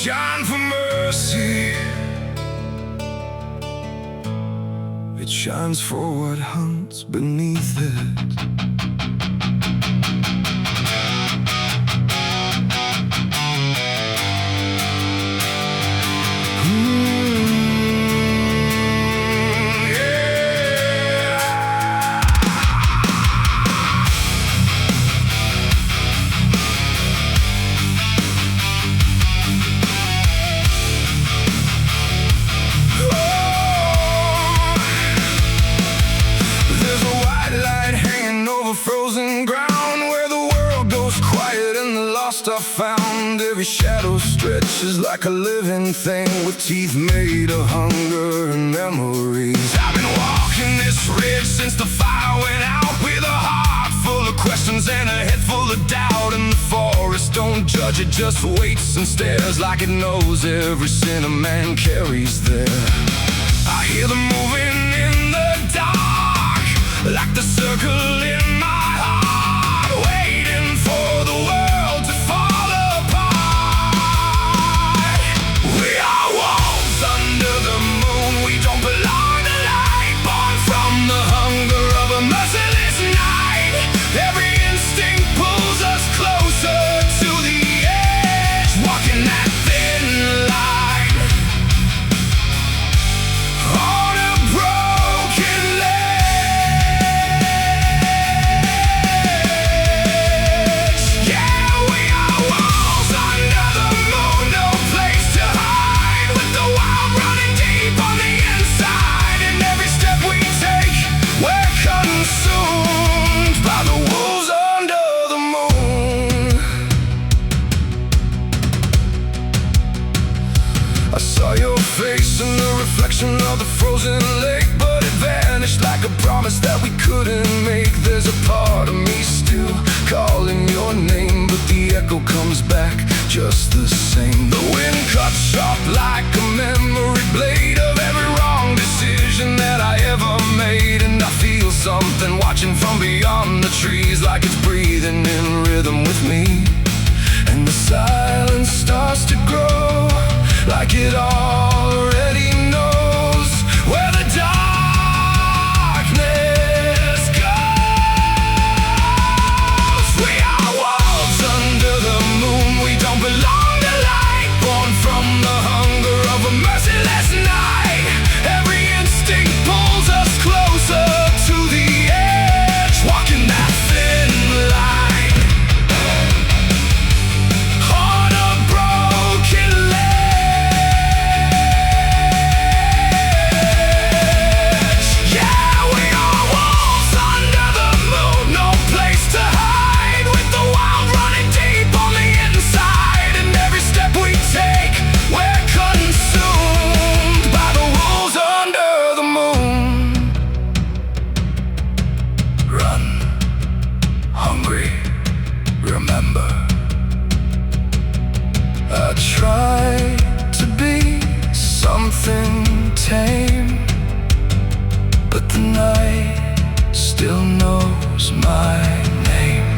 shine for mercy. It shines for what hunts beneath it. Frozen ground where the world goes quiet and the lost are found. Every shadow stretches like a living thing with teeth made of hunger and memories. I've been walking this ridge since the fire went out, with a heart full of questions and a head full of doubt. And the forest don't judge, it just waits and stares like it knows every sin a man carries there. I hear them moving in the dark, like the circle in my heart, waiting for the world to fall apart. We are wolves under the moon, we don't belong to light, born from the hunger of a merciless night. Every instinct pulls us closer to the edge, walking that thin line on a broken ledge. Yeah, we are wolves under the moon, no place to hide, with the wild running deep on the inside. And every step we take, we're consumed by the wolves under the moon. I saw your face in the reflection of the frozen lake, but it vanished like a promise that we couldn't make. There's a part of me still calling your name, but the echo comes back just the same. The wind cuts sharp like a memory blade of every wrong decision that I ever made. And I feel something watching from beyond the trees, like it's breathing in rhythm with me. And the silence starts to grow, like it already knows where the darkness goes. We are wolves under the moon, we don't belong to light, born from the hunger of a merciless night. Every instinct pulls us closer to the edge, walking that thin line on a broken ledge. Yeah, we are wolves under the moon, no place to hide, with the wild running deep on the inside. And every step we take, we're consumed by the wolves under the moon. Run, hungry, remember. I try to be something tame, but the night still knows my name.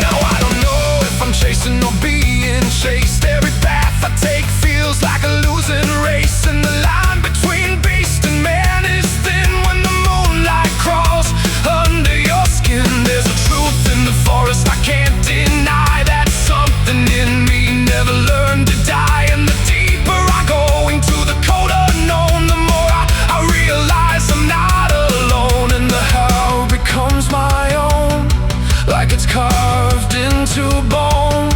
Now I don't know if I'm chasing or being chased. Every path I take feels like a losing race, and the line between beast and man is thin when the moonlight crawls under your skin. There's a truth in the forest I can't deny, that something in me never learned to die. And the deeper I go into the cold unknown, the more I realize I'm not alone. And the how becomes my own, like it's carved into bone,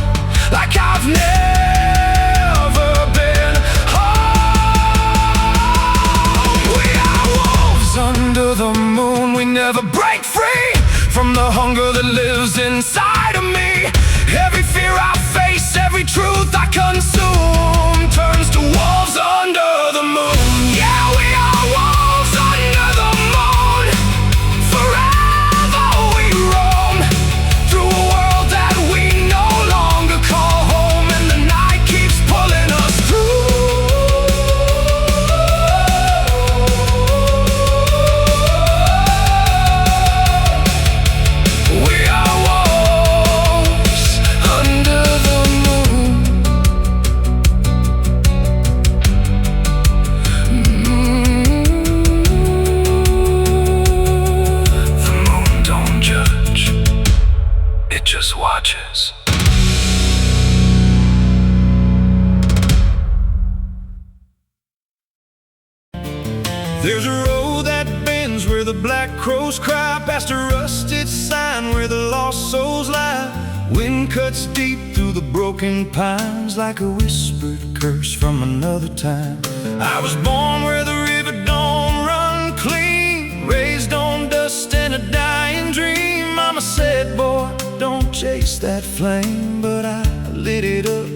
like I've never been home. We are wolves under the moon, we never break free from the hunger that lives inside of me. Every fear I face, every truth I consume turns to wolves under the moon. Chris watches. There's a road that bends where the black crows cry, past a rusted sign where the lost souls lie. Wind cuts deep through the broken pines like a whispered curse from another time. I was born where the river don't run clean, raised on dust and a dying dream. Mama said, boy, don't chase that flame, but I lit it up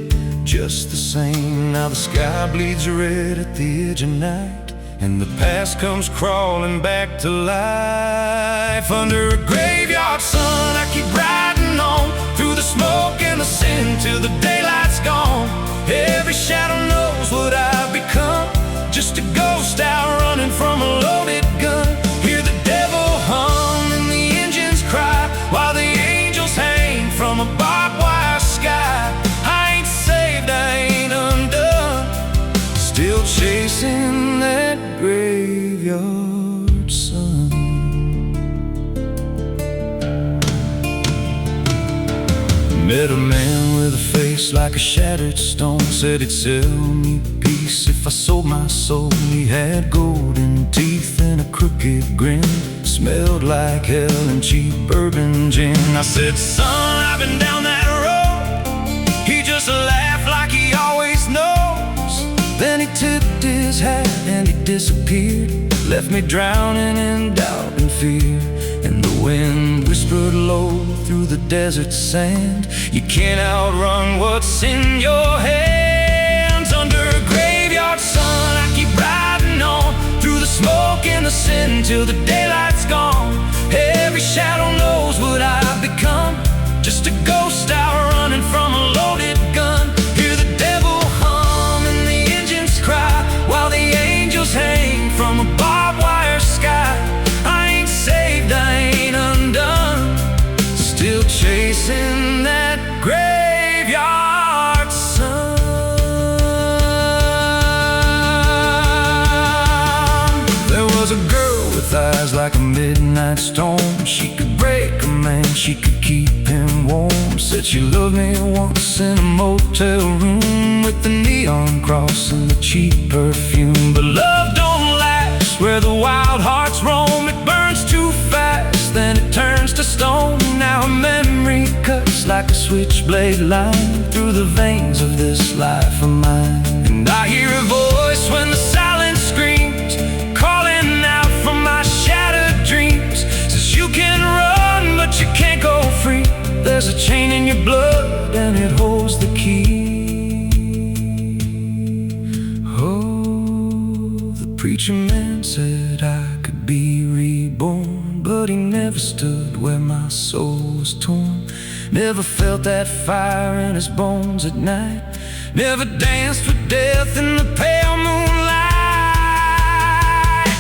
just the same. Now the sky bleeds red at the edge of night, and the past comes crawling back to life. Under a graveyard sun, I keep riding on through the smoke and the sin till the daylight's gone. Every shadow knows what I've become, just a ghost out running from a loaded gun. Hear the devil hum and the engines cry, while the angels hang from a barbed wire sky. I ain't saved, I ain't undone, still chasing that graveyard sun. Met a man with a face like a shattered stone, said he'd sell me peace if I sold my soul. He had golden teeth and a crooked grin, smelled like hell and cheap bourbon gin. I said, son, I've been down that road. He just laughed like he always knows. Then he tipped his hat and he disappeared, left me drowning in doubt and fear. And the wind whispered low through the desert sand, you can't outrun what's in your hands. Under a graveyard sun, I keep riding on through the smoke and the sin till the daylight's gone. Every shadow knows what I've become, just a ghost out running from a loaded gun. Hear the devil hum and the engines cry, while the angels hang from a barbed wire sky. I ain't saved, I ain't undone, still chasing that graveyard sun. There was a girl with eyes like a midnight storm. She could break a man, she could keep him warm. Said she loved me once in a motel room, with the neon cross and the cheap perfume. But love don't last where the wild hearts roam. It burns too fast, then it turns to stone. Now a memory cuts like a switchblade line through the veins of this life of mine. And I hear a voice when the silence screams, calling out from my shattered dreams. Says you can run, but you can't go free. There's a chain in your blood and it holds the key. Oh, the preacher man said I could be reborn, but he never stood where my soul was torn. Never felt that fire in his bones at night, never danced with death in the pale moonlight.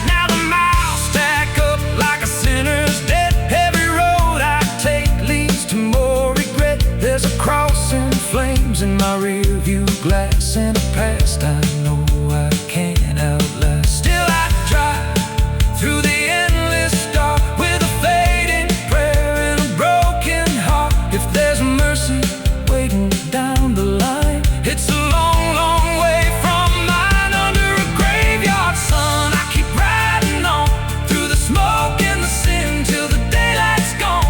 Now the miles stack up like a sinner's debt. Every road I take leads to more regret. There's a cross and flames in my rear view glass, and a past I know I can't outlast. Still I drive through the endless dark with a fading prayer and a broken heart. If there's mercy waiting down the line, it's a long, long way from mine. Under a graveyard sun, I keep riding on through the smoke and the sin till the daylight's gone.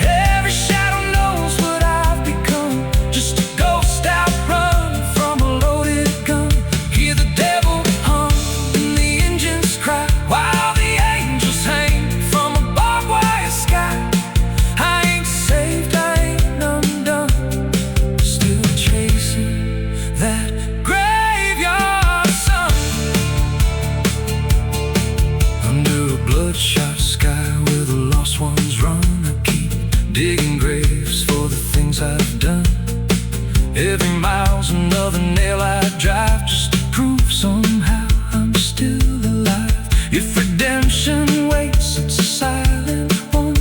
Every shadow knows what I've become, just a ghost out running from a loaded gun. Hear the devil hum and the engines cry, while the angels hang from a barbed wire sky. I ain't saved, I ain't undone, still chasing that graveyard sun. Under a bloodshot sky where the lost ones run, I keep digging graves for the things I've done. Every mile's another nail I drive, just to prove somehow I'm still alive. If redemption waits, it's a silent one,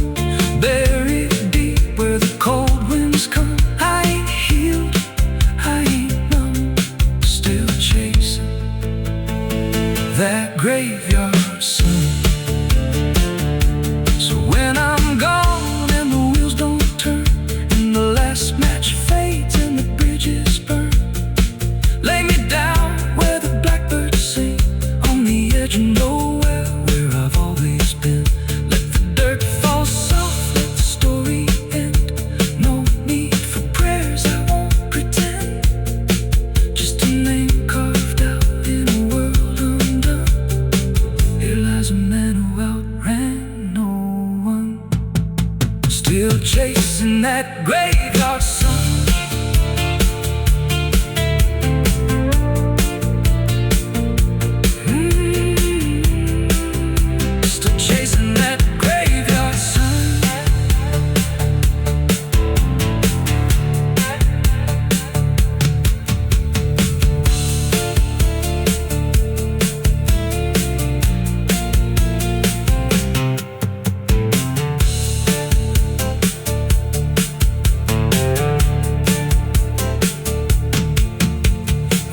buried deep where the cold winds come. I ain't healed, I ain't numb, still chasing that graveyard sun. So when I'm gone and the wheels don't turn and the still chasing that graveyard sun. Still chasing that graveyard sun.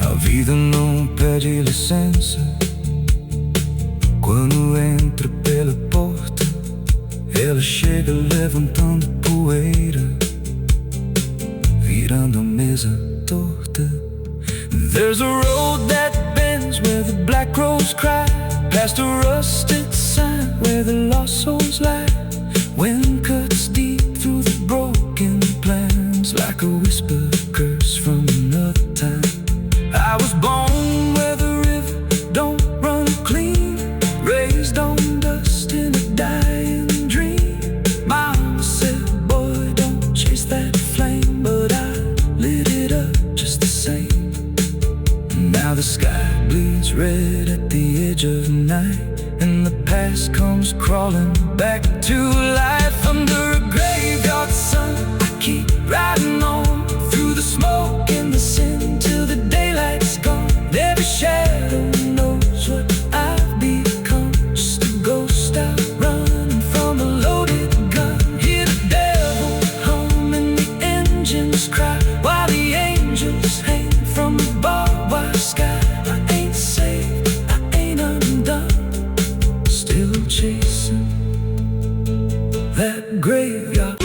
A vida não pede licença quando entra pela porta. Ela chega levantando poeira, virando a mesa torta. There's a road that bends where the black crows cry, past a rusted sign where the lost souls lie. Wind cuts deep through the broken plans, like a whisper curse from another time. I was born where the river don't run clean, raised on dust in a dying dream. Mama said, boy, don't chase that flame, but I lit it up just the same. Now the sky bleeds red at the edge of night, and the past comes crawling back to life. Under a graveyard sun, I keep riding on through the smoke and the sin till the daylight's gone. Every shadow knows what I've become, just a ghost out running from a loaded gun. Hear the devil hum and the engines cry, while the angels hang from the barbed wire sky. I ain't saved, I ain't undone, still chasing that graveyard.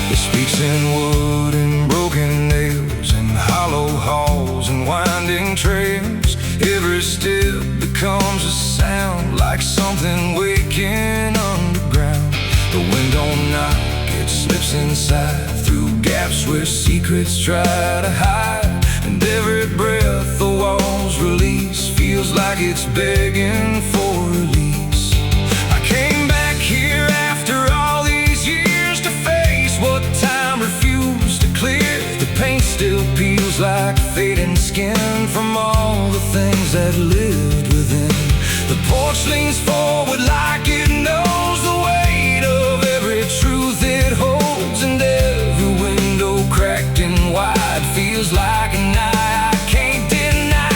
It speaks in wood and broken nails, and hollow halls and winding trails. Every step becomes a sound, like something waking underground. The wind don't knock, it slips inside, through gaps where secrets try to hide. And every breath the walls release feels like it's begging for release. I came back here after all these years to face what time refused to clear. The paint still peels like fading skin from all the things that lived within. The porch leans forward like it knows the weight of every truth it holds, and every window cracked and wide feels like an eye I can't deny.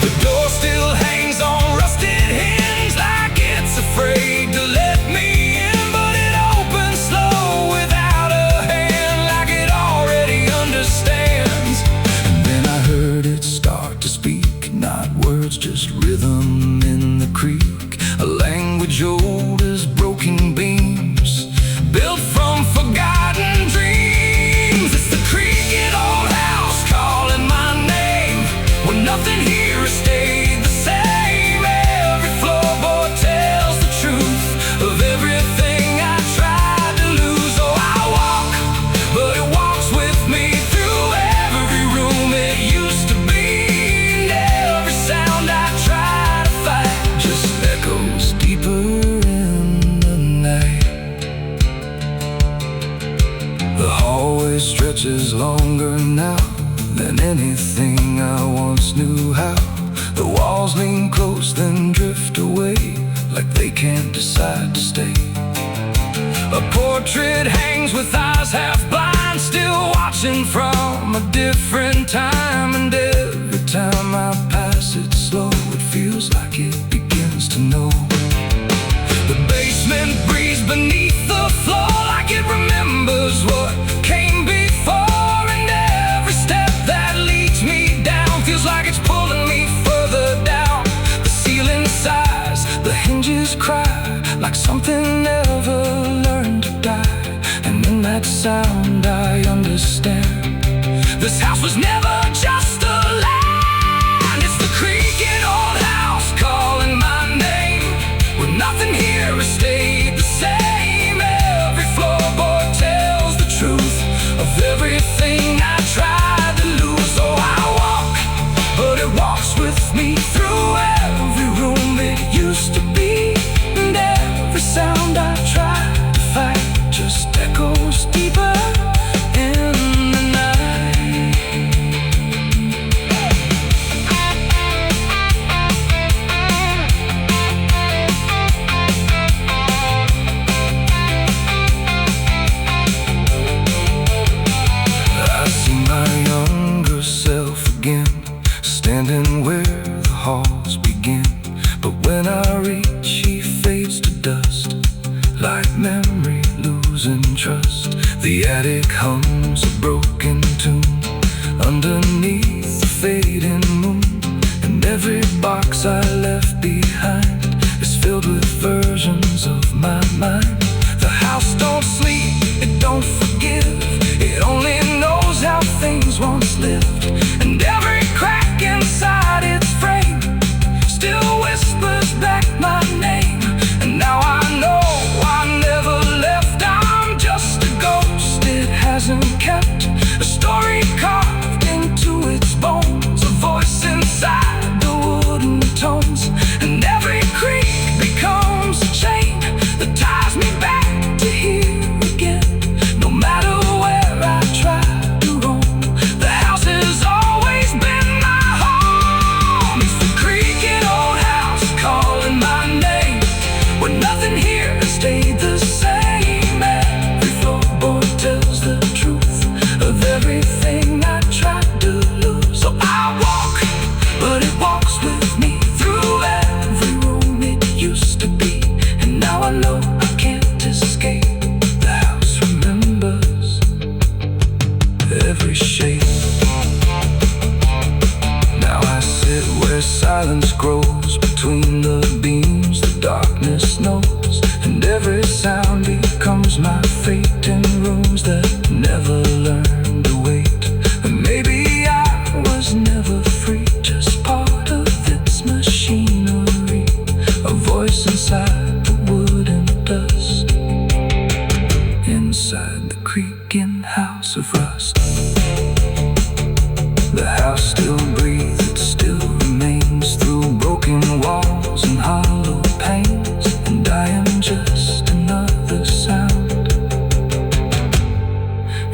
The door still hangs on rusted hinges like it's afraid to let me in, but it opens slow without a hand, like it already understands. And then I heard it start to speak, not words, just rhythm in the creek, a language old as broken beams, built from forgotten dreams. It's the creaking old house calling my name, when nothing here has stayed the same. Every floorboard tells the truth of everything I tried to lose. Oh, I walk, but it walks with me through every room it used to be, and every sound I try to fight just echoes deeper in the night. The hallway stretches longer now than anything I once knew how. The walls lean close then drift away, like they can't decide to stay. A portrait hangs with eyes half blind, still watching from a different time. And every time I pass it slow, it feels like it begins to know. The basement breathes beneath the floor, like it remembers what came before. And every step that leads me down feels like it's pulling me further down. The ceiling sighs, the hinges cry, like something never learned to die. And in that sound I understand, this house was never just a land. It's the creaking old house calling my name, where nothing here has stayed the same. Every floorboard tells the truth of everything hums a broken tune underneath the fading moon. And every box I left behind is filled with versions of my mind. The house don't sleep, it don't forgive, it only knows how things once lived. And every crack inside its frame still whispers back my name. And now I know I never left, I'm just a ghost. It hasn't kept a story carved into its bones, a voice inside the wooden tones. And every creak becomes a chain that ties me back to here again. No matter where I try to roam, the house has always been my home. It's the creaking old house calling my name, when nothing here has stayed the same. Every floorboard tells the truth of everything I tried to lose. So I walk, but it walks with me through every room it used to be. And now I know I can't escape. The house remembers every shape. Now I sit where silence grows between the beams the darkness knows. And every sound becomes my fate in rooms that never learned to wait. And maybe I was never free, just part of its machinery, a voice inside the wooden dust, inside the creaking house of rust. The house still breathes, it still remains through broken walls and hollow panes. And I am just another sound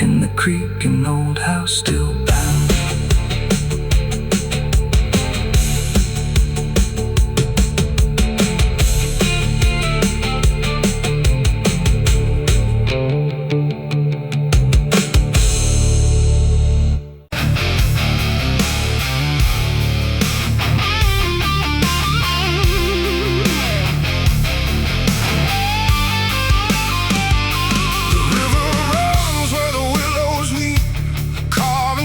in the creaking old house still bound.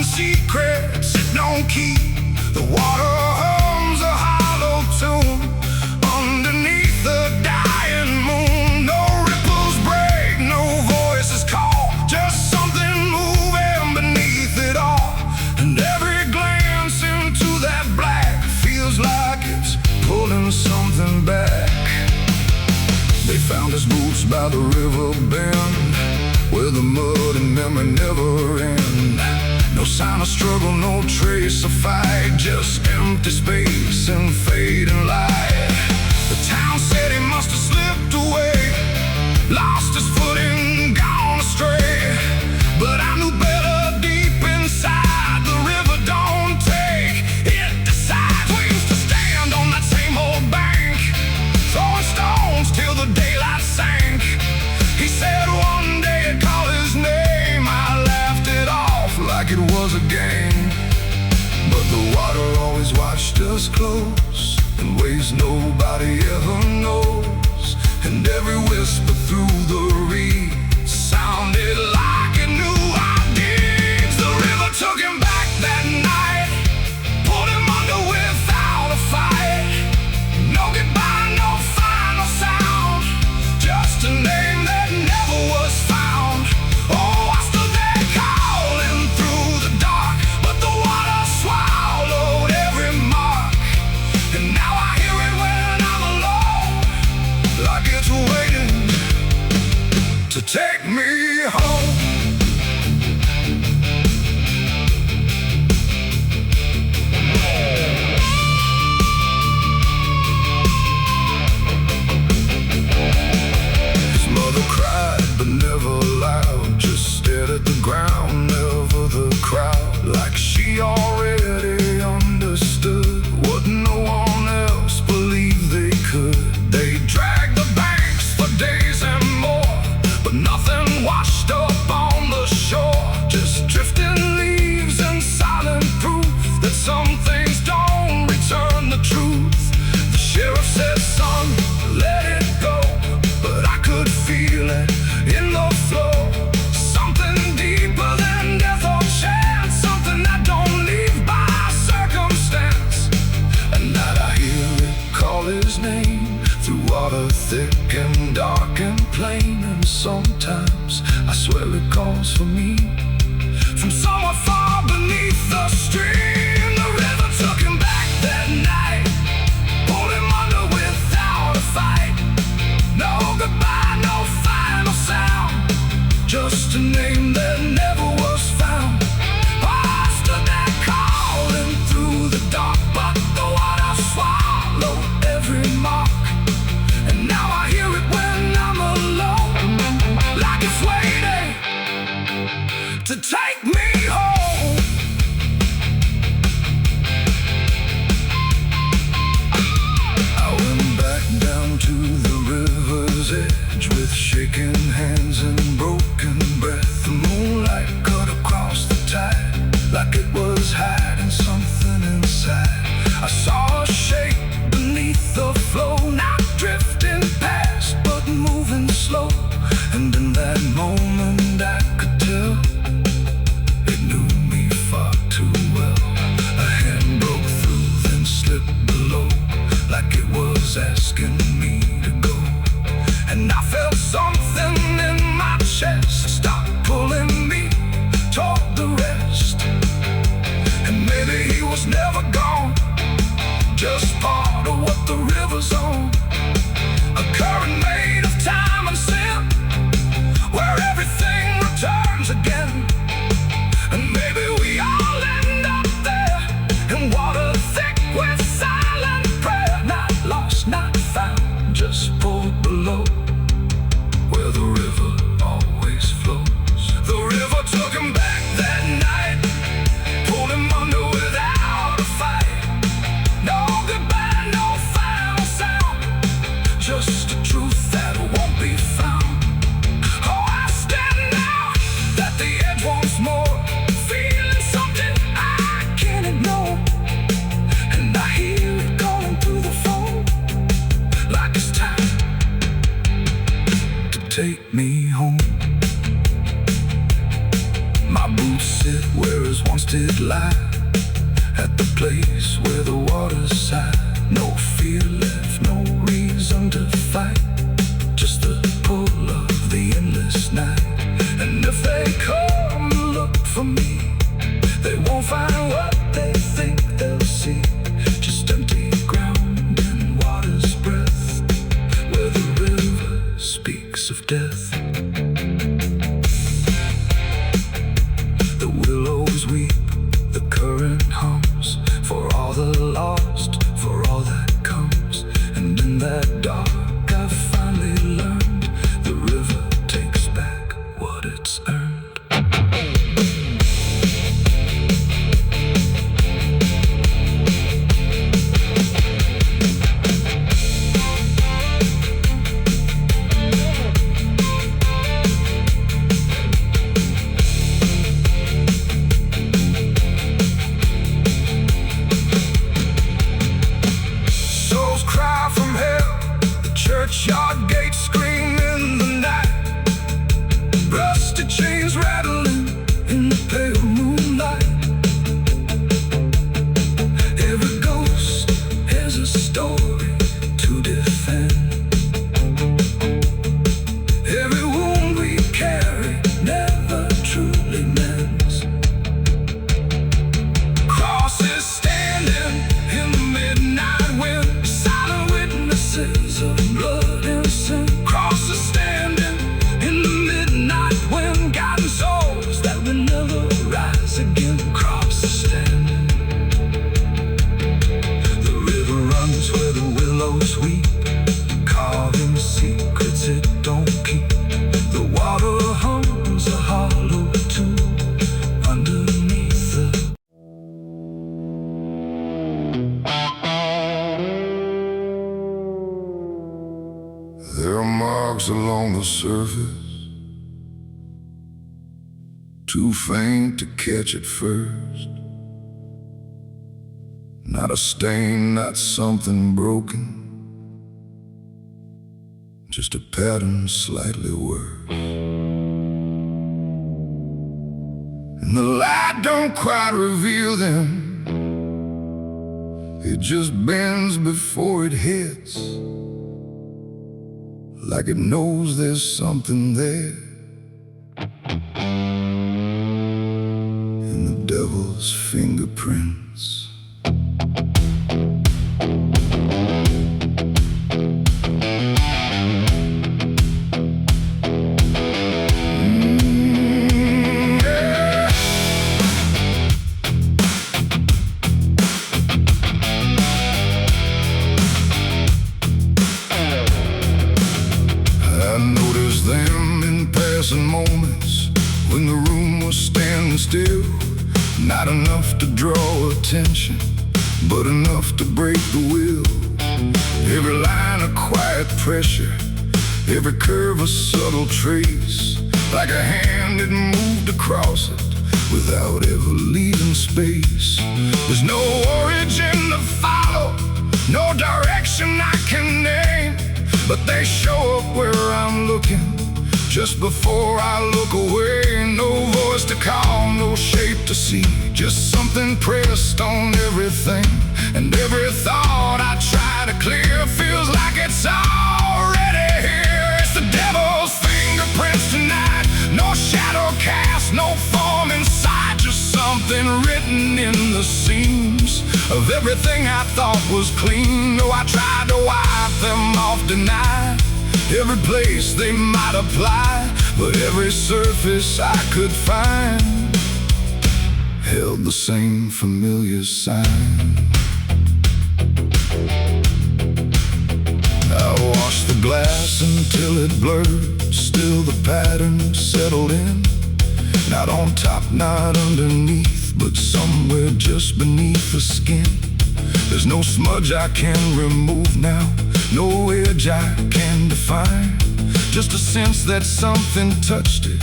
Secrets it don't keep. The water hums a hollow tune underneath the dying moon. No ripples break, no voices call, just something moving beneath it all. And every glance into that black feels like it's pulling something back. They found his boots by the river bend, where the mud and memory never end. No sign of struggle, no trace of fight, just empty space and fading light. The town said he must have slipped away, lost his footing, gone astray. But I knew better deep inside, the river don't take, it decides. We used to stand on that same old bank, throwing stones till the daylight sank. He said one day I'd call his name, I laughed it off like it was a game. But the water always watched us close, in ways nobody ever knows. And every whisper through the reeds sounded like it knew our deeds. The river took him back that night, pulled him under without a fight. No goodbye, no final sound, just a name that never was found. Oh, I stood there calling through the dark, but the water swallowed every mark. And now I hear it when I'm alone, like it's waiting to take me home. thick and dark and plain, and sometimes I swear it calls for me from somewhere far beneath the stream. The river took him back that night, pulled him under without a fight. No goodbye, no final sound, just a name that never was found. I stood there calling through the dark, but the water swallowed every mark. And now I hear it when I'm alone, like it's waiting to take me home. I went back down to the river's edge with shaking hands and broken breath. The moonlight cut across the tide like it was hiding something inside. I saw a shape beneath the flow, not drifting past but moving slow. And in that moment I could tell it knew me far too well. A hand broke through, then slipped below, like it was asking me to go. And I felt something in my chest stop pulling me toward the rest. And maybe he was never gone, just part of what the river's on. A current made of time and sin, where everything returns again. And maybe we all end up there, in water thick with silent prayer. Not lost, not found, just pulled below, where the river always flows. The river took him back that night, pulled him under without a fight. No goodbye, no final sound, just a truth that won't be found. Oh, I stand out at the edge once more, feeling something I can't ignore. And I hear it calling through the phone, like it's time to take me home. My boots sit where his once did lie, at the place where the water's sigh. No fear left, no reason to fight, just the pull of the endless night. And if they come to look for me, they won't find what they think they'll see, just empty ground and water's breath, where the river speaks of death. The willows weep, the current hums, for all the lost, for all that comes. And in that dark I finally learned, the river takes back what it's earned. Souls cry from hell, the churchyard gates scream in the night, rusty chains rattling in the pale moonlight. Every ghost has a story to defend, every wound we carry never truly mends. Crosses standing in the midnight wind, silent witnesses of blood and sin. Crosses standing in the midnight wind, guiding souls that will never rise again. Crosses standing. The river runs where the willows weep, carving secrets it don't keep. The water hums a hollow tune underneath the There are marks along the surface, too faint to catch at first. Not a stain, not something broken, just a pattern slightly worse. And the light don't quite reveal them, it just bends before it hits. like it knows there's something there. In the devil's fingerprints. Moments when the room was standing still, not enough to draw attention, but enough to break the will. Every line a quiet pressure, every curve a subtle trace, like a hand that moved across it without ever leaving space. There's no origin to follow, no direction I can name, but they show up where I'm looking just before I look away. No voice to call, no shape to see, just something pressed on everything. And every thought I try to clear feels like it's already here. It's the devil's fingerprints tonight. No shadow cast, no form inside, just something written in the seams of everything I thought was clean. No, I tried to wipe them off, deny every place they might apply, but every surface I could find held the same familiar sign. I washed the glass until it blurred, still the pattern settled in. Not on top, not underneath, but somewhere just beneath the skin. There's no smudge I can remove now, no edge I can define, just a sense that something touched it,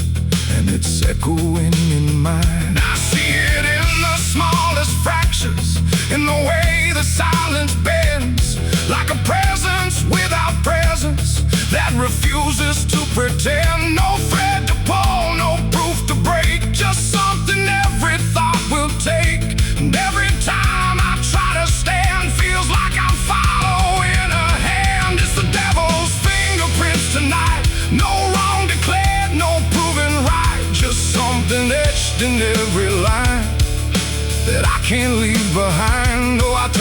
and it's echoing in mine. I see it in the smallest fractures, in the way the silence bends, like a presence without presence that refuses to pretend. No thread to pull, no proof to break, just something every thought will take. And every time I try to stand, feels like I'm following a hand. It's the devil's fingerprints tonight. No wrong declared, no proven right, just something etched in every line that I can't leave behind. Oh, I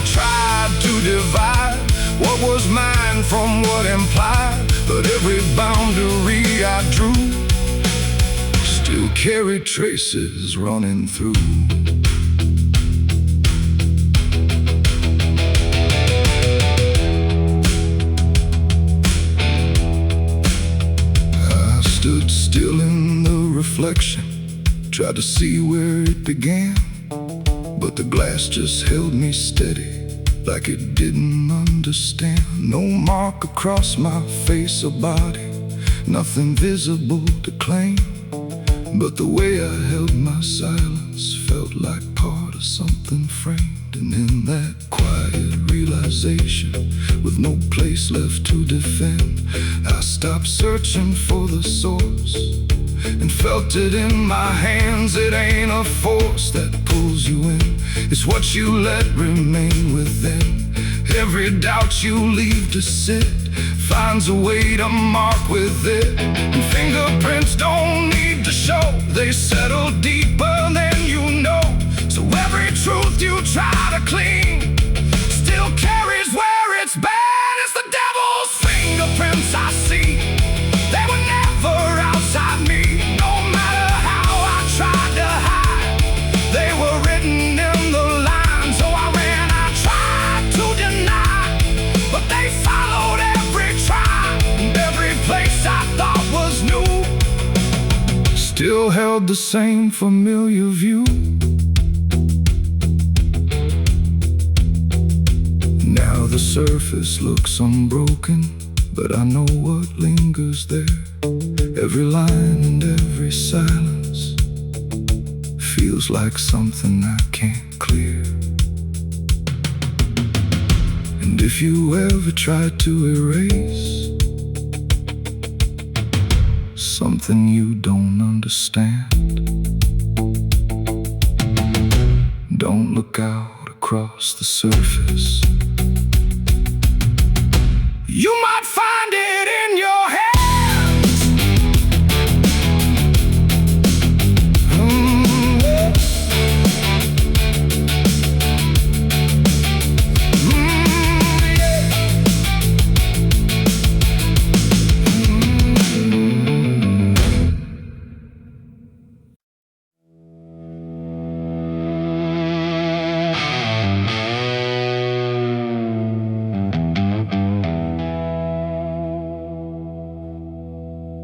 tried to divide what was mine from what implied, but every boundary I drew still carried traces running through. Stood still in the reflection, tried to see where it began, but the glass just held me steady, like it didn't understand. No mark across my face or body, nothing visible to claim, but the way I held my silence felt like part of something framed. And in that quiet realization, with no place left to defend, I stopped searching for the source and felt it in my hands. It ain't a force that pulls you in, it's what you let remain within. Every doubt you leave to sit finds a way to mark with it. And fingerprints don't need to show, they settle deeper than you know. So every truth you try to clean still carries where it's been. It's the devil's fingerprints I see, they were never outside me. No matter how I tried to hide, they were written in the lines. So I ran, I tried to deny, but they followed every try. And every place I thought was new still held the same familiar view. Now the surface looks unbroken, but I know what lingers there. Every line and every silence feels like something I can't clear. And if you ever try to erase something you don't understand, don't look out across the surface. You might find it in your hands.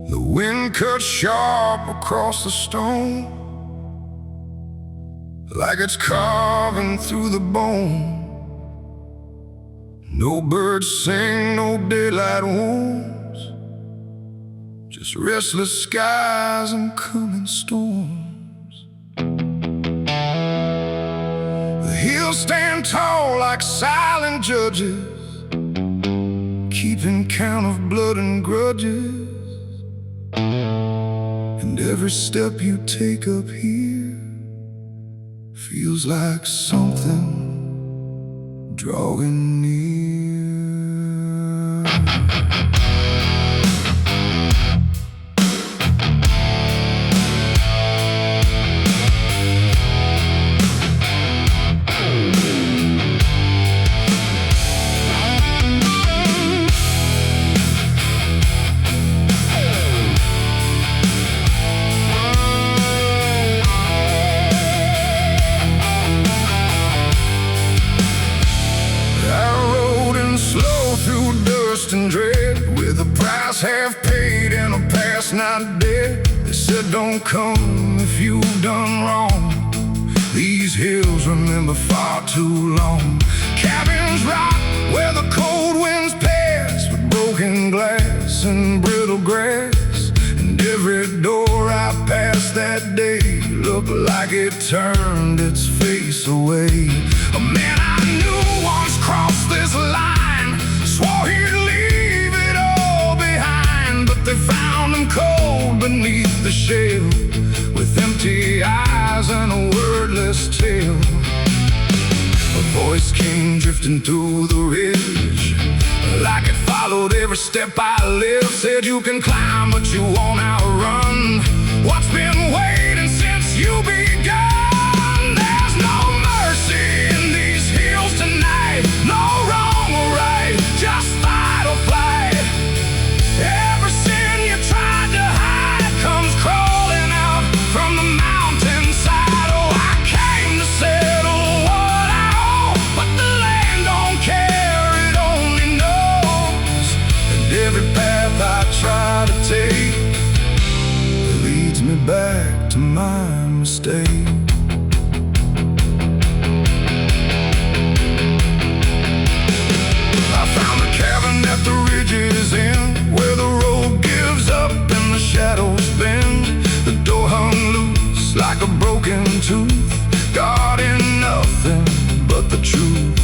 The wind cuts sharp across the stone, like it's carving through the bone. No birds sing, no daylight wounds, just restless skies and coming storms. The hills stand tall like silent judges, keeping count of blood and grudges. And every step you take up here feels like something drawing near. And dread, with a price half paid and a past not dead. They said don't come if you've done wrong. These hills remember far too long. Cabins rock where the cold winds pass, with broken glass and brittle grass. And every door I passed that day looked like it turned its face away. A man I knew once crossed this line, swore he'd leave it all behind, but they found him cold beneath the shell, with empty eyes and a wordless tale. A voice came drifting through the ridge, like it followed every step I lived. Said you can climb but you won't outrun what's been waiting since you begun. There's no mercy in these hills tonight, no wrong or right, just fight or flight. Every sin you tried to hide comes crawling out from the mountainside. Oh, I came to settle what I owe, but the land don't care, it only knows. And every path I try to take leads me back to my mistake. I found a cabin at the ridge's end, where the road gives up and the shadows bend. The door hung loose like a broken tooth, guarding nothing but the truth.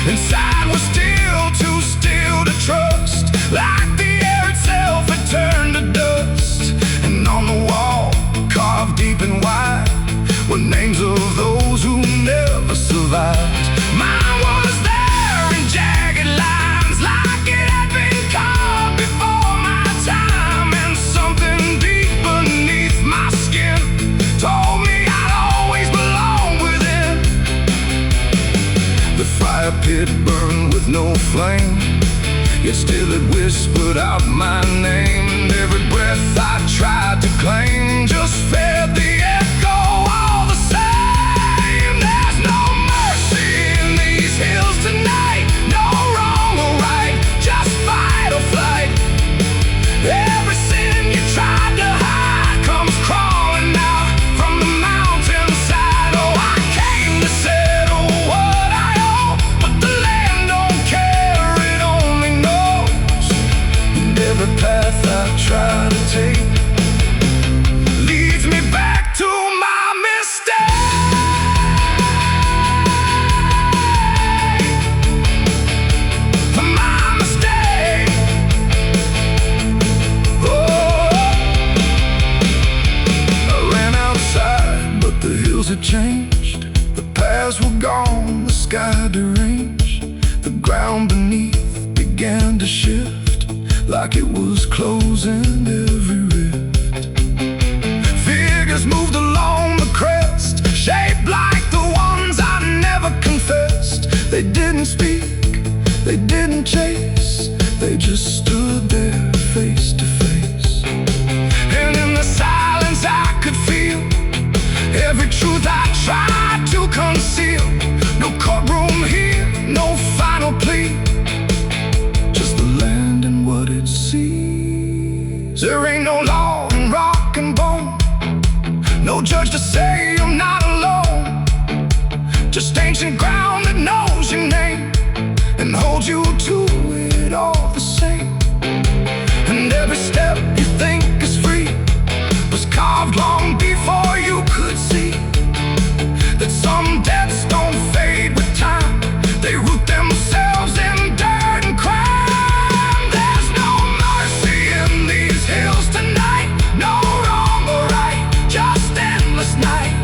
Inside was still too still to trust, like the air itself had turned to dust. And on the wall, carved deep and wide, were names of those who never survived. Mine was there in jagged lines, like it had been carved before my time. And something deep beneath my skin told me I'd always belong within. The fire pit burned with no flame, yet still it whispered out my name. And every breath I tried to claim just fed the echo all the same. There's no mercy in these hills tonight, no wrong or right, just fight or flight. Every sin you tried to hide comes crawling out from the mountainside. Oh, I came to settle what I owe, but the land don't care, it only knows. And every path I try to take leads me back to my mistake. My mistake. Oh, I ran outside, but the hills had changed. The paths were gone, the sky deranged. The ground beneath began began to shift, like it was closing every rift. Figures moved along the crest, shaped like the ones I never confessed. They didn't speak, they didn't chase, they just stood there face to face. And in the silence I could feel every truth I tried to conceal. No courtroom here, no final plea, just the land and what it sees. There ain't no law in rock and bone, no judge to say I'm not alone. Just ancient ground that knows your name and holds you to it all the same. And every step you think is free was carved long before you could see that some debts don't fade with time, they root themselves in dirt and crime. There's no mercy in these hills tonight, no wrong or right, just endless night.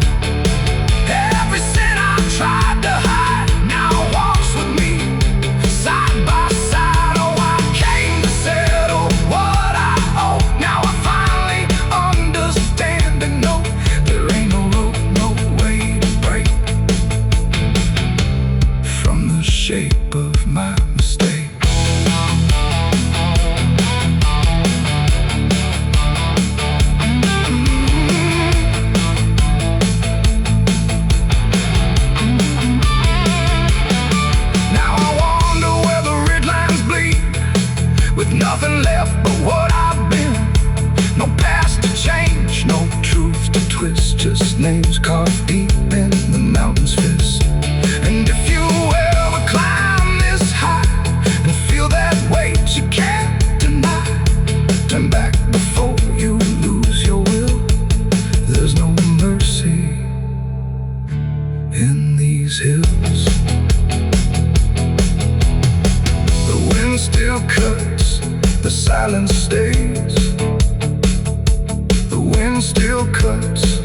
Every sin I tried to hide now walks with me, side by side. Oh, I came to settle what I owe. Now I finally understand and know there ain't no road, no way to break from the shape of my mistake. Now I wonder where the red lines bleed, with nothing left but what I've been. No past to change, no truth to twist, just names carved deep in the mountain's fist. And if you ever climb this high and feel that weight you can't deny, turn back before you lose your will. There's no mercy in these hills. The wind still cuts, the silence stays. The wind still cuts,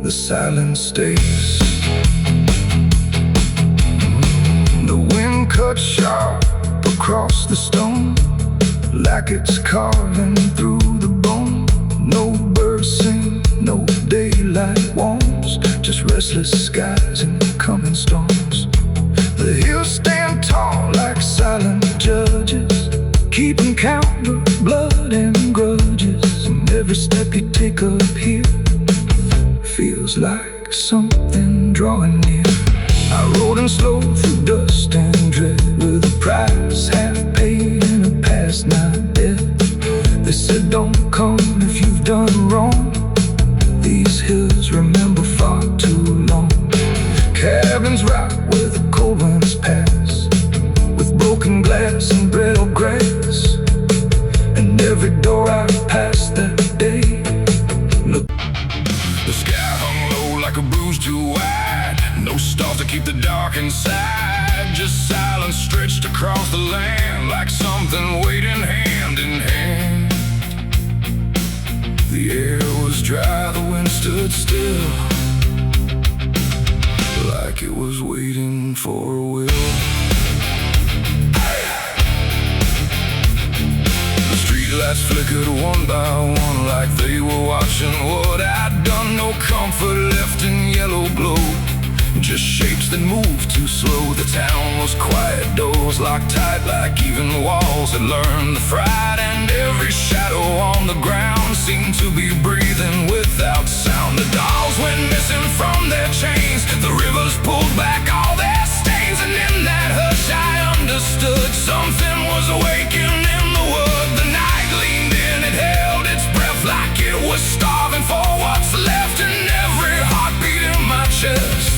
the silence stays. The wind cuts sharp across the stone, like it's carving through the bone. No birds sing, no daylight warms, just restless skies and coming storms. The hills stand tall like silent judges, keeping count of blood and grudges. And every step you take up here feels like something drawing near. I rode in slow through dust and dread, with a price half paid and a past not dead. They said don't come if you've done wrong, these hills remember far too long. Cabins rock where the cold winds pass, with broken glass and brittle grass. And every door I passed that day, look, the sky hung low like a bruise too wide, no stars to keep the dark inside, just silence stretched across the land like something waiting hand in hand. The air was dry, the wind stood still, like it was waiting for a will. The streetlights flickered one by one, like they were watching what I'd done. No comfort left in yellow glow, just shapes that moved too slow. The town was quiet, doors locked tight, like even walls had learned the fright. And every shadow on the ground seemed to be breathing without sound. The dogs went missing from their chains, the rivers pulled back all their stains. And in that hush I understood something was awakening in the wood. The night leaned in, it held its breath like it was starving for what's left. And every heartbeat in my chest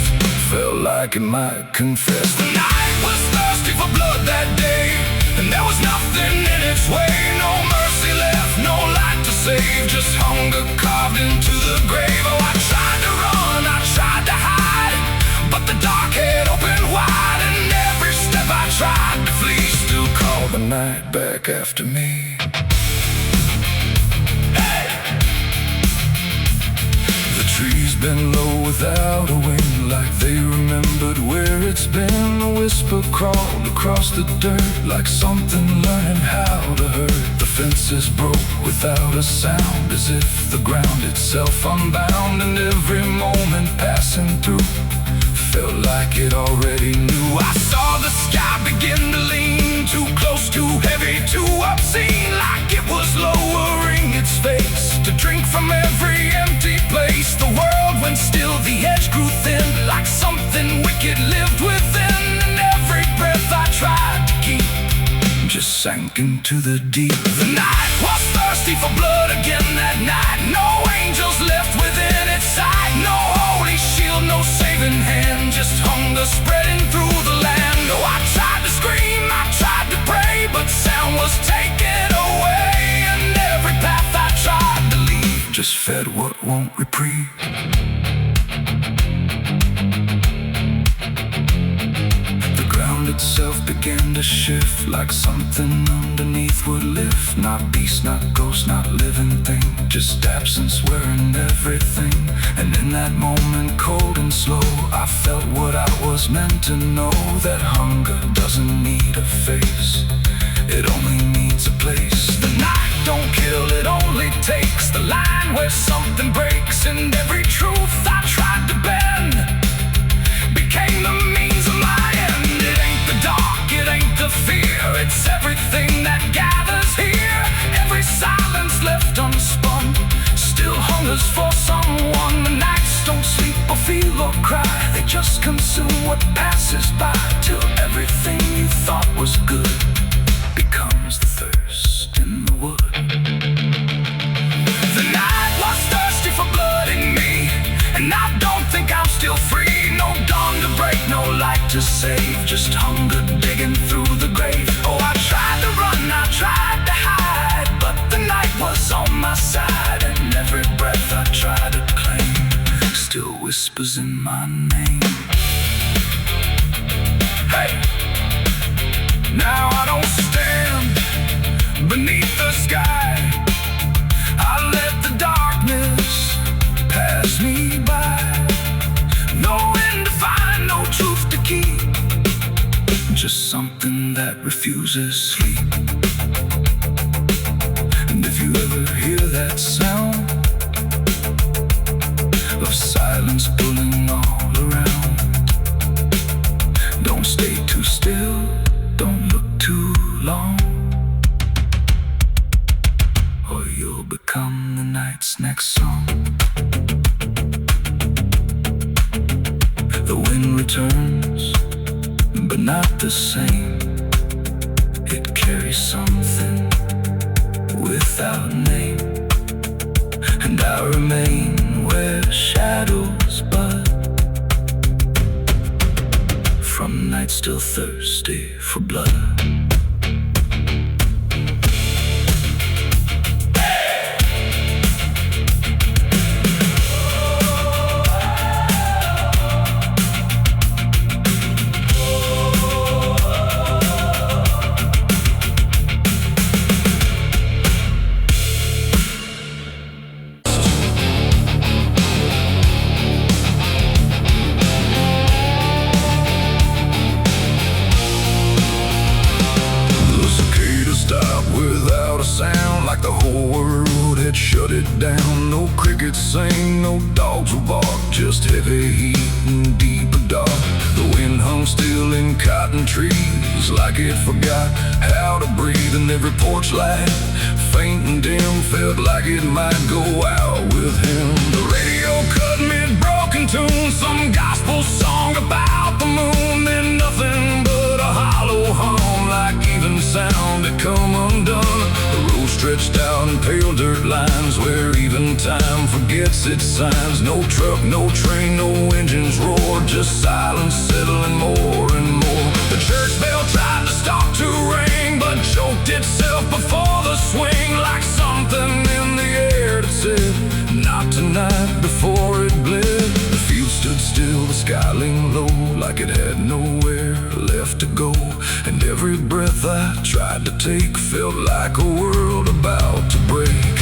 felt like it might confess. The night was thirsty for blood that day, and there was nothing in its way. No mercy left, no light to save, just hunger carved into the grave. Oh, I tried to run, I tried to hide, but the dark had opened wide. And every step I tried to flee still called the night back after me. Hey! The trees been low without a wing, like they remembered where it's been. A whisper crawled across the dirt, like something learning how to hurt. The fences broke without a sound, as if the ground itself unbound. And every moment passing through felt like it already knew. I saw the sky begin to lean, too close, too heavy, too obscene, like it was lowering its face to drink from every empty place. The world went still, the edge grew thin, like something wicked lived within. And every breath I tried to keep just sank into the deep. The night was thirsty for blood again that night. No angels left within its sight, no holy shield, no saving hand, just hunger spreading through the land. Oh, I tried to scream, I tried to pray, but sound was taken away. And every path I tried to leave just fed what won't reprieve. The ground itself began to shift, like something underneath would lift. Not beast, not ghost, not living thing, just absence wearing everything. And in that moment, cold and slow, I felt what I was meant to know, that hunger doesn't need a face, it only needs a place. The night don't kill, it only takes the line where something breaks. And every truth I tried to bend became the means of my end. It ain't the dark, it ain't the fear, it's everything that gathers here. Every silence left unspun still hungers for someone. The nights don't sleep or feel or cry, they just consume what passes by, till everything you thought was good becomes the thirst in the wood. The night was thirsty for blood in me, and I don't think I'm still free. No dawn to break, no light to save, just hunger digging through the grave. Oh, I tried to run, I tried to hide, but the night was on my side. And every breath I try to claim still whispers in my name. Hey, now I don't stand beneath the sky, I let the darkness pass me by. No end to find, no truth to keep, just something that refuses sleep. And if you ever hear that sound of silence pulling all around, don't stay too still, don't look too long, or you'll become the night's next song. The wind returns, but not the same. It carries something without name, and I remain where shadows bud, from nights still thirsty for blood. Shut it down, no crickets sing, no dogs will bark, just heavy heat and deeper dark. The wind hung still in cotton trees, like it forgot how to breathe. And every porch light, faint and dim, felt like it might go out with him. The radio cut mid-broken tune, some gospel song about the moon. Then nothing but a hollow hum, like even sound had come undone. The road stretched out in pale dirt lines, where even time forgets its signs. No truck, no train, no engines roar, just silence settling more and more. The church bell tried to stop to ring, but choked itself before the swing, like something in the air that said, not tonight, before it bled. The field stood still, the sky leaned low, like it had nowhere left to go. And every breath I tried to take felt like a world about to break.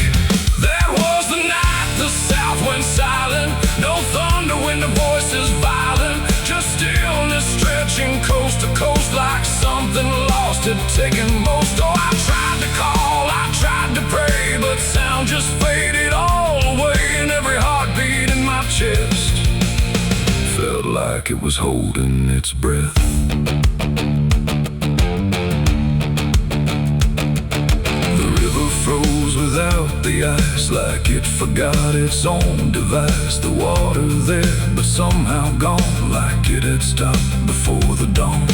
That was the night The south went silent, no thunder when the voice is violent. Just stillness stretching coast to coast like something lost had taken most. Oh, I tried to call, I tried to pray, but sound just faded all away. And every heartbeat in my chest felt like it was holding its breath. Froze without the ice, like it forgot its own device. The water there, but somehow gone, like it had stopped before the dawn.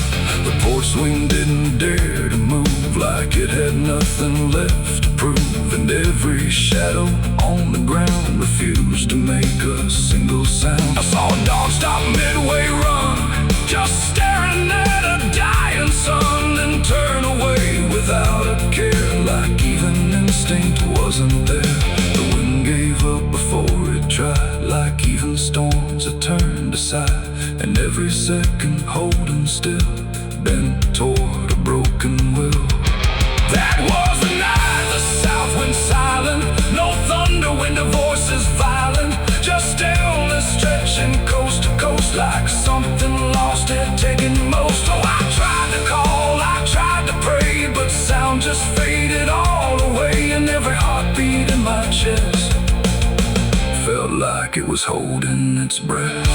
The porch swing didn't dare to move, like it had nothing left to prove. And every shadow on the ground refused to make a single sound. I saw a dog stop midway run, just staring at a dying sun, then turn away without a care, like even instinct wasn't there. The wind gave up before it tried, like even storms had turned aside. And every second holding still, bent toward a broken will. That was the night the south went silent, no thunder when the voice is violent. Just stillness stretching coast to coast, like something lost had taken most. Oh, I tried to call, I tried to pray, but sound just faded all away. And every heartbeat in my chest felt like it was holding its breath.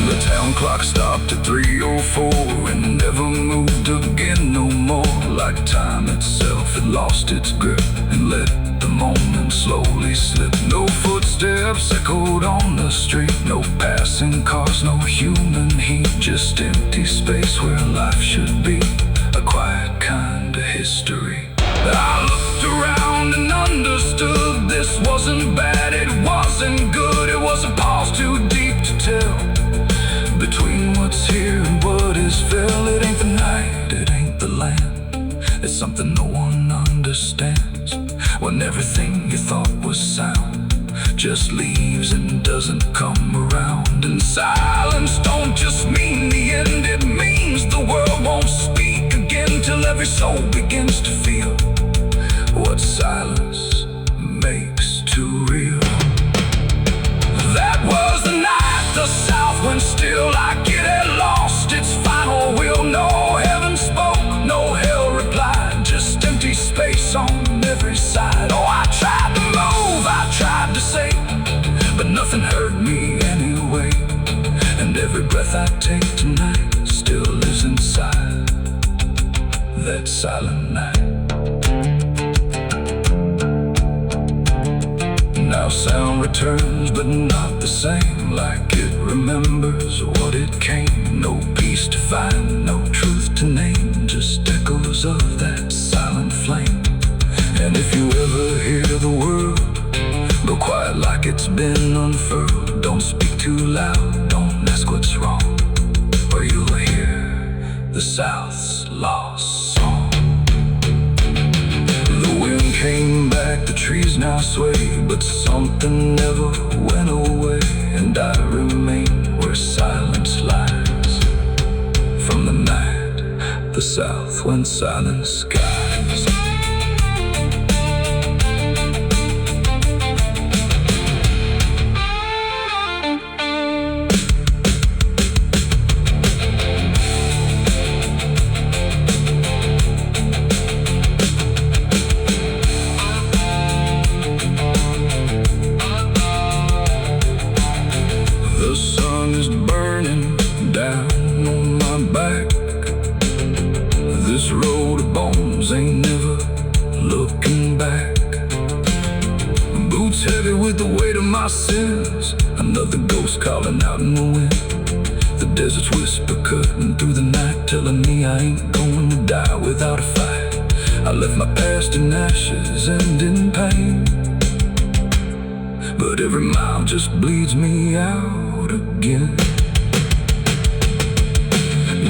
The town clock stopped at 3:04 and never moved again no more. Like time itself had lost its grip and let the moment slowly slip. No footsteps echoed on the street, no passing cars, no human heat. Just empty space where life should be, a quiet kind of history. I looked around and understood this wasn't bad, it wasn't good. It was a pause too deep to tell, between what's here and what is fell. It ain't the night, it ain't the land, it's something no one understands. When everything you thought was sound just leaves and doesn't come around. And silence don't just mean the end, it means the world won't speak again, till every soul begins to feel what silence makes too real. That was the night the south went still, like it had lost its final will. No heaven spoke, no hell replied, just empty space on every side. Oh, I tried to move, I tried to say, but nothing heard me anyway. And every breath I take tonight still lives inside that silent night. Now sound returns, but not the same, like it remembers what it came. No peace to find, no truth to name, just echoes of that silent flame. And if you ever hear the word, go quiet like it's been unfurled. Don't speak too loud, don't ask what's wrong, or you'll hear the South's lost song. The wind came back, the trees now sway, but something never went away. And I remain where silence lies, from the night the South went silent skies. The sun is burning down on my back. This road of bones ain't never looking back. Boots heavy with the weight of my sins, another ghost calling out in the wind. The desert's whisper cutting through the night, telling me I ain't going to die without a fight. I left my past in ashes and in pain, but every mile just bleeds me out again.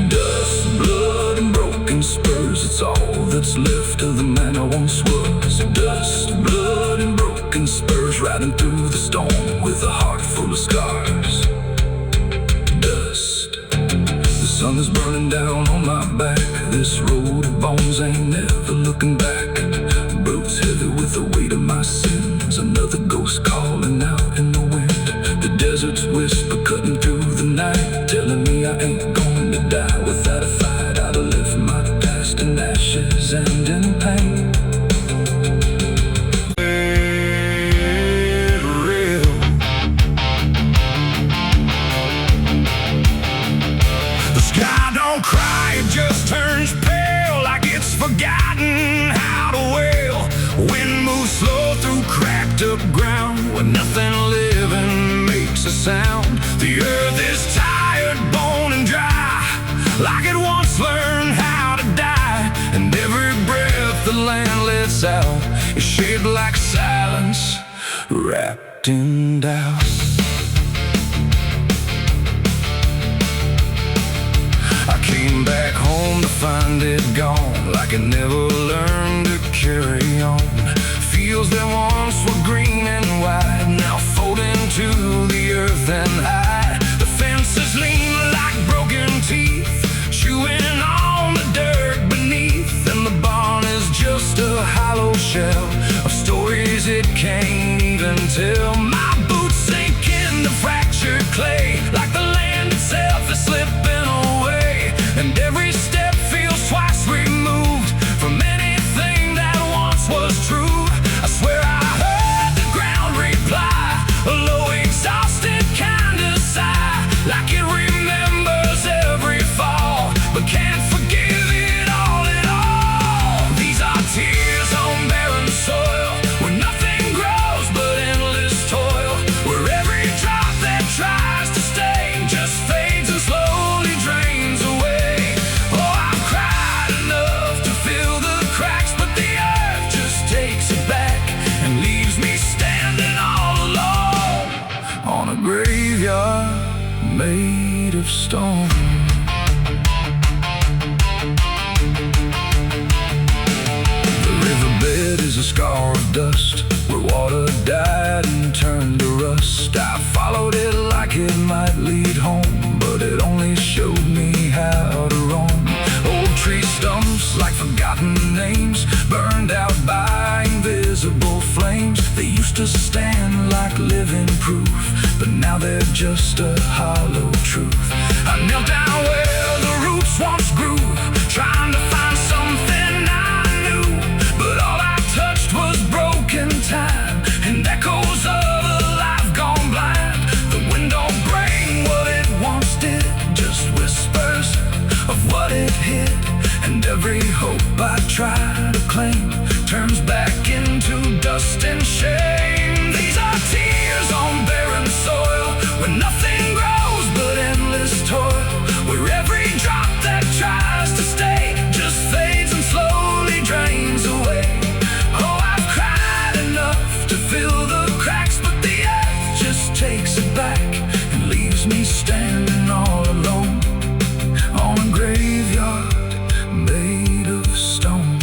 Dust, blood, and broken spurs, it's all that's left of the man I once was. Dust, blood, and broken spurs, riding through the storm with a heart full of scars. Dust, the sun is burning down on my back. This road of bones ain't never looking back. sound. The earth is tired, bone and dry, like it once learned how to die. And every breath the land lets out is shaped like silence, wrapped in doubt. I came back home to find it gone, like it never learned to carry on. Fields that once were green and wide, now fold into the earth and hide. The fences lean like broken teeth, chewing on the dirt beneath. And the barn is just a hollow shell of stories it can't even tell. My boots sink into fractured clay, like the land itself is slipping away. And every step feels twice removed from anything that once was true. I swear I heard the ground reply, a low exhausted kind of sigh, like it remembers every fall, but can't forgive it all at all. These are tears on barren soil, where nothing grows but endless toil, where every drop that tries to stay just fades and slowly drains away. Oh, I've cried enough to fill the cracks, but the earth just takes it back and leaves me standing all alone on a graveyard made of stone. The riverbed is a scar of dust, where water died and turned to rust. I followed it like it might lead home, but it only showed me how to roam. Old tree stumps like forgotten names, burned out by invisible flames. They used to stand like living proof, but now they're just a hollow truth. I knelt down where the roots once grew, trying to find something I knew, but all I touched was broken time and echoes of a life gone blind. The wind don't bring what it once did, just whispers of what it hid. And every hope I try to claim turns back into dust and shame. These are tears on barren soil, where nothing grows but endless toil, where every drop that tries to stay just fades and slowly drains away. Oh, I've cried enough to fill the cracks, but the earth just takes it back and leaves me standing all alone on a graveyard made of stone.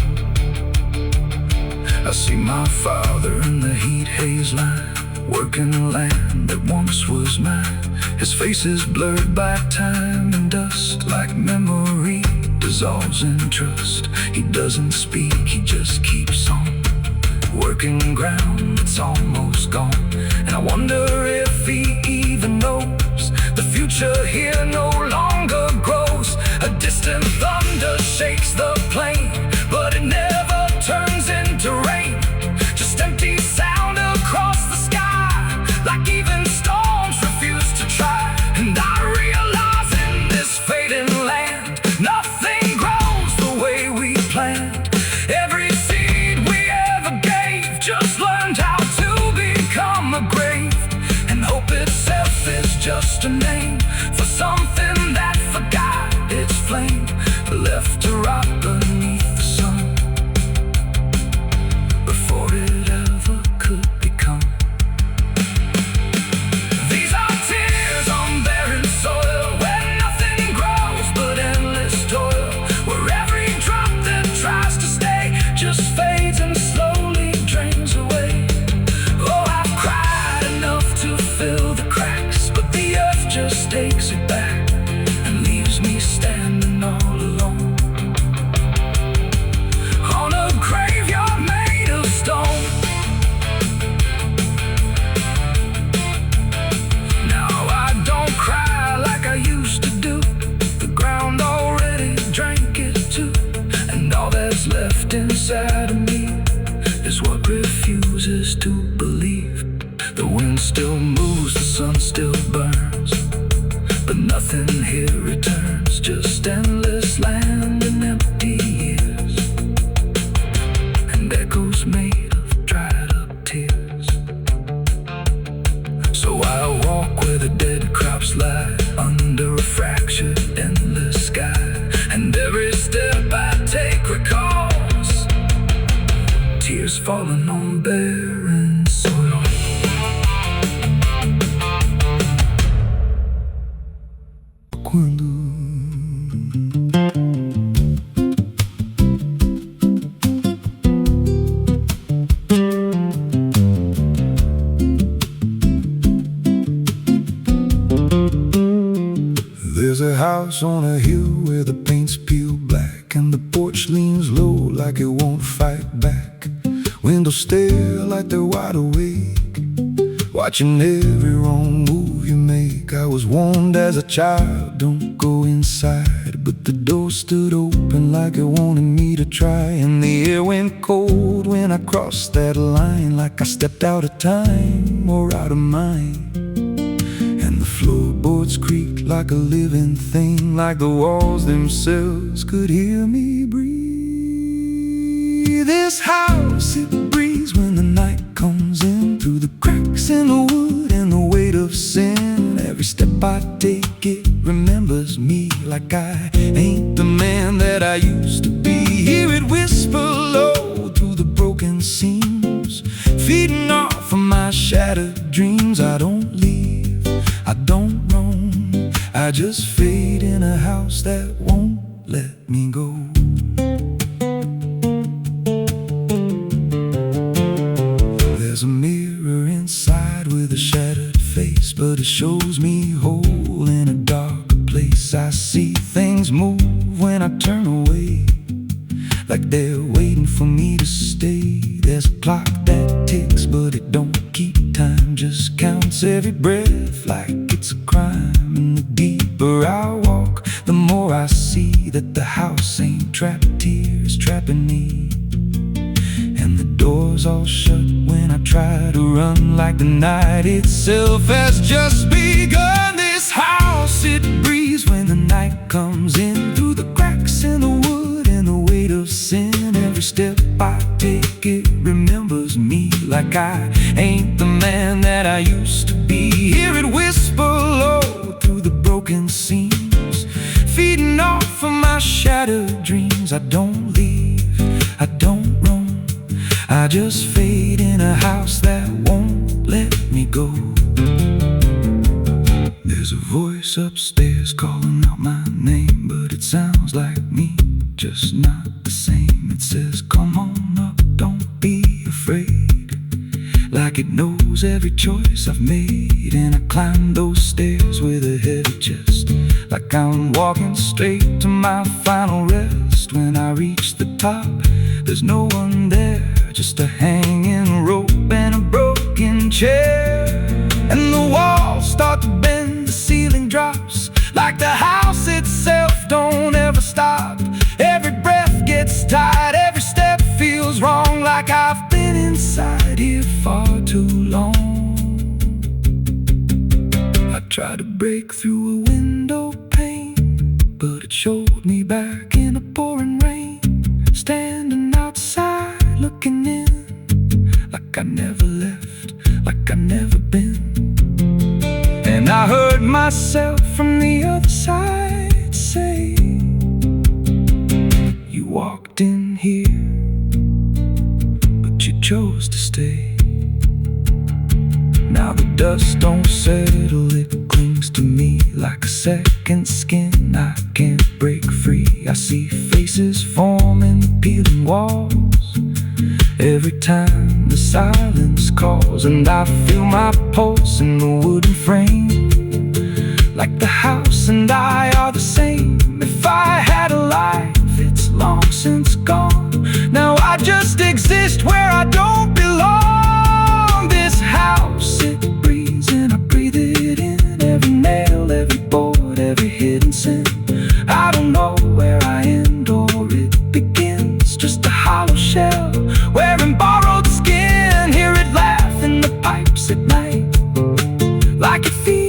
I see my father in the heat haze line, working the land that once was mine. His face is blurred by time and dust, like memory dissolves in trust. He doesn't speak, he just keeps on working ground that's almost gone. And I wonder if he even knows the future here no longer grows. A distant thunder shakes the plain, but it never turns into rain. Just empty sound across the sky, like even storms refuse to try. And I realize in this fading land, nothing grows the way we planned. Every seed we ever gave just learned how to become a grave. And hope itself is just a name for something that forgot its flame, left to rot beneath the sun before it ever could become. These are tears on barren soil, where nothing grows but endless toil, where every drop that tries to stay just fades and slowly drains away. Oh, I've cried enough to fill the cracks, but the earth just takes it back and leaves me standing all alone on a graveyard made of stone. Now I don't cry like I used to do, the ground already drank it too. And all that's left inside of me is what refuses to believe. The wind still moves, the sun still burns, but nothing here returns, just endless land and empty years, and echoes made of dried up tears. So I walk where the crops lie under a fractured, endless sky, and every step I take recalls tears falling on barren soil. Quando there's a house on a hill where the paint's peeled black, and the porch leans low like it won't fight back. Windows stare like they're wide awake, watching every wrong move you make. I was warned as a child, don't go inside, but the door stood open like it wanted me to try. And the air went cold when I crossed that line, like I stepped out of time or out of mind. And the floorboards creaked like a living thing, like the walls themselves could hear me breathe. This house, it breathes when the night comes in, through the cracks in the wood and the weight of sin. Every step I take, it remembers me, like I ain't the man that I used to be. Hear it whisper low through the broken seams, feeding off of my shattered dreams. I don't leave, I don't roam, I just fade in a house that won't let me go. There's a mirror inside with a shattered face, but it shows me whole in a darker place. I see things move when I turn away, like they're waiting for me to stay. There's a clock that ticks, but it don't keep time, just counts every breath like it's a crime. And the deeper I walk, the more I see that the house ain't trapped here, it's trapping me. And the doors all shut when I try to run, like the night itself has just begun. This house, it breathes when the night comes in, through the cracks in the wood and the weight of sin. Every step I take, it remembers me, like I ain't the man that I used to be. Hear it whisper low through the broken seams, feeding off of my shattered dreams. I don't leave, I don't roam, I just fade in a house that won't let me go. There's a voice upstairs calling out my name, but it sounds like me, just not the same. It says, come on up, don't be afraid, like it knows every choice I've made. And I climb those stairs with a heavy chest, like I'm walking straight to my final rest. When I reach the top, there's no one there, just a hanging rope and a broken chair. And the walls start to bend, the ceiling drops, like the house itself don't ever stop. Every breath gets tight, every step feels wrong, like I've been inside here far too long. I tried to break through a window pane, but it showed me back in a pouring rain, standing outside looking in, like I never left, like I never been. And I heard myself from the other side say, you walked in here, but you chose to stay. Now the dust don't settle, it clings to me like a second skin. I can't break free. I see faces forming the peeling walls every time the silence calls. And I feel my pulse in the wooden frame, like the house and I are the same. If I had a life, it's long since gone. Now I just exist where I don't belong. This house, it breathes and I breathe it in. Every nail, every board, every hidden sin. I don't know where I end or it begins, just a hollow shell wearing borrowed skin. Hear it laugh in the pipes at night, like it feels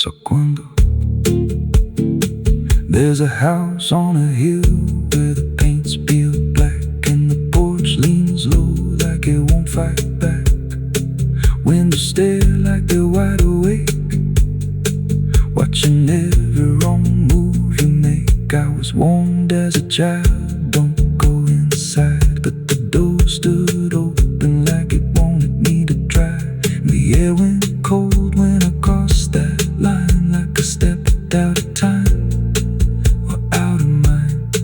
So cuando there's a house on a hill where the paint's peeled black and the porch leans low like it won't fight back. Windows stare like they're wide awake, watching every wrong move you make. I was warned as a child, don't go inside, but the door stood open like it wanted me to try. The air went cold when I crossed that line, like I stepped out of time or out of mind.